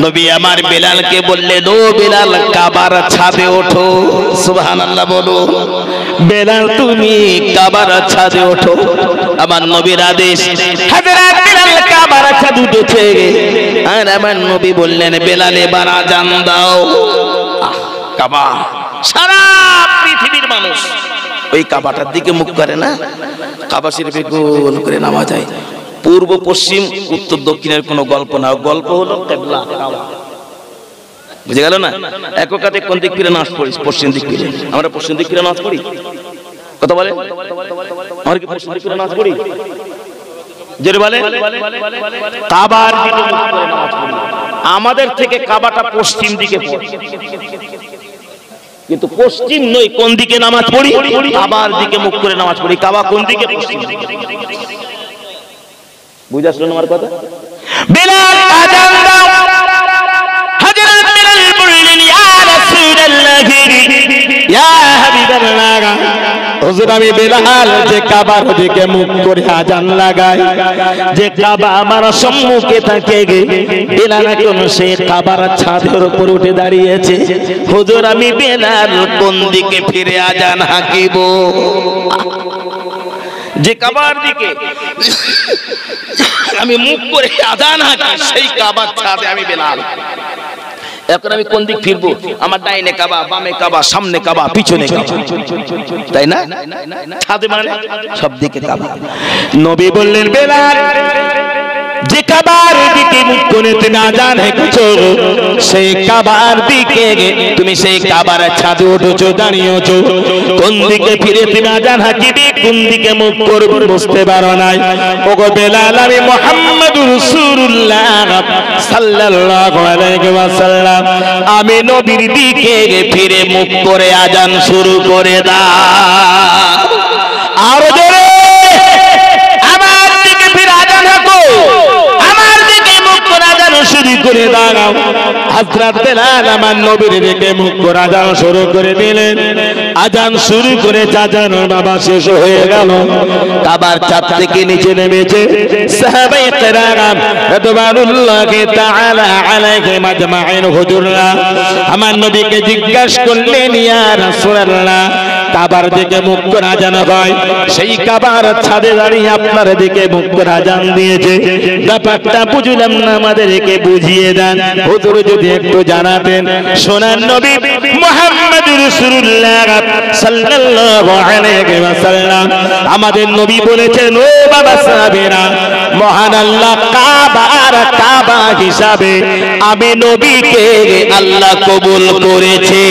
নবী আমার বেলালকে বললেন ও বেলাল কাবার ছাদে ওঠো সুবহানাল্লাহ বলো বেলাল তুমি কাবার ছাদে ওঠো আমার নবীর আদেশ হযরত বেলাল কাবার ছাদে উঠেছে আর আমার নবী বললেন বেলাল এবার আযান দাও কাবা সারা পৃথিবীর মানুষ ওই কাবাটার দিকে মুখ করে না কাবা শরীফে গোল করে নামাজ হয় পূর্ব পশ্চিম উত্তর দক্ষিণের কোনো গল্প না গল্প হলো কিবলা কাবা বুঝে গেল না এককাতে কোন দিক ফিরে নামাজ পড়ি পশ্চিম দিক ফিরে আমরা পশ্চিম দিক ফিরে নামাজ পড়ি কথা বলে আমরা কি পশ্চিম দিক ফিরে নামাজ পড়ি জোরে বলে কাবার দিকে মুখ করে নামাজ পড়ি আমাদের থেকে কাবাটা পশ্চিম দিকে পড়ে কিন্তু পশ্চিম নয় কোন দিকে নামাজ পড়ি কাবার দিকে মুখ করে নামাজ পড়ি কাবা কোন দিকে পশ্চিম দিকে বুঝা শুনুন আমার কথা বেলাল আযান দাও হযরত বেলাল বললেন ইয়া রাসূলুল্লাহ ইয়া হাবিবাল্লাহ হুজুর আমি বেলাল যে কাবার দিকে মুখ করে আযান লাগাই যে কাবা আমার সম্মুখে থাকে বেলাল কোন সে কাবার ছাদের উপর উঠে দাঁড়িয়েছে হুজুর আমি বেলাল কোন দিকে ফিরে আযান হাঁকিব যে কাবার দিকে আমি মুখ করে আযান হাঁকি সেই কাবার ছাদে আমি বেলাল এখন আমি কোন দিক ফিরবো আমার ডাইনে কাবা বামে কাবা সামনে কাবা পিছনে কাবা তাই না ছাদে মানে সব দিকে কাবা নবী বললেন বেলাল যে কাবার দিকে মুখ করে তুমি আযান হাঁকছো সেই কাবার দিকে তুমি সেই কাবার ছাদে উঠেছো দাঁড়িয়েছো কোন দিকে ফিরে তুমি আযান হাঁকিবে কোন দিকে মুখ করবে বুঝতে পারো নাই ওগো বেলাল আমি মুহাম্মদুর রাসূলুল্লাহ সাল্লাল্লাহু আলাইহি ওয়াসাল্লাম আমি নবীর দিকে ফিরে মুখ করে আযান শুরু করে দাও আর জোরে আমার দিকে ফিরে আযান হাঁকো আমার দিকে মুখ করে আযান শুরু করে দাও হযরত বেলাল আমার নবীর দিকে মুখ করে আযান শুরু করে দিলেন আযান শুরু করে আযানের বাবা শেষ হয়ে গেল কাবার ছাদ থেকে নিচে নেমেছে সাহাবায়ে কেরাম রাদিয়াল্লাহু তাআলা আলাইহিম আজমাইন হুজুররা আমার নবীকে জিজ্ঞাসা করলেন ইয়া রাসূলুল্লাহ কাবার দিকে মুখ করে আযান হয় সেই কাবার ছাদে দাঁড়িয়ে আপনার দিকে মুখ করে আযান দিয়েছে ব্যাপারটা বুঝলাম না আমাদেরকে বুঝিয়ে দেন হুজুর যদি একটু জানাতেন সোনার নবী মুহাম্মদুর রাসূলুল্লাহ সাল্লাল্লাহু আলাইহি ওয়াসাল্লাম আমাদের নবী বলেছেন ও বাবা সাহাবীরা মহান আল্লাহ কাবা হিসাবে আমি নবীকে আল্লাহ কবুল করেছে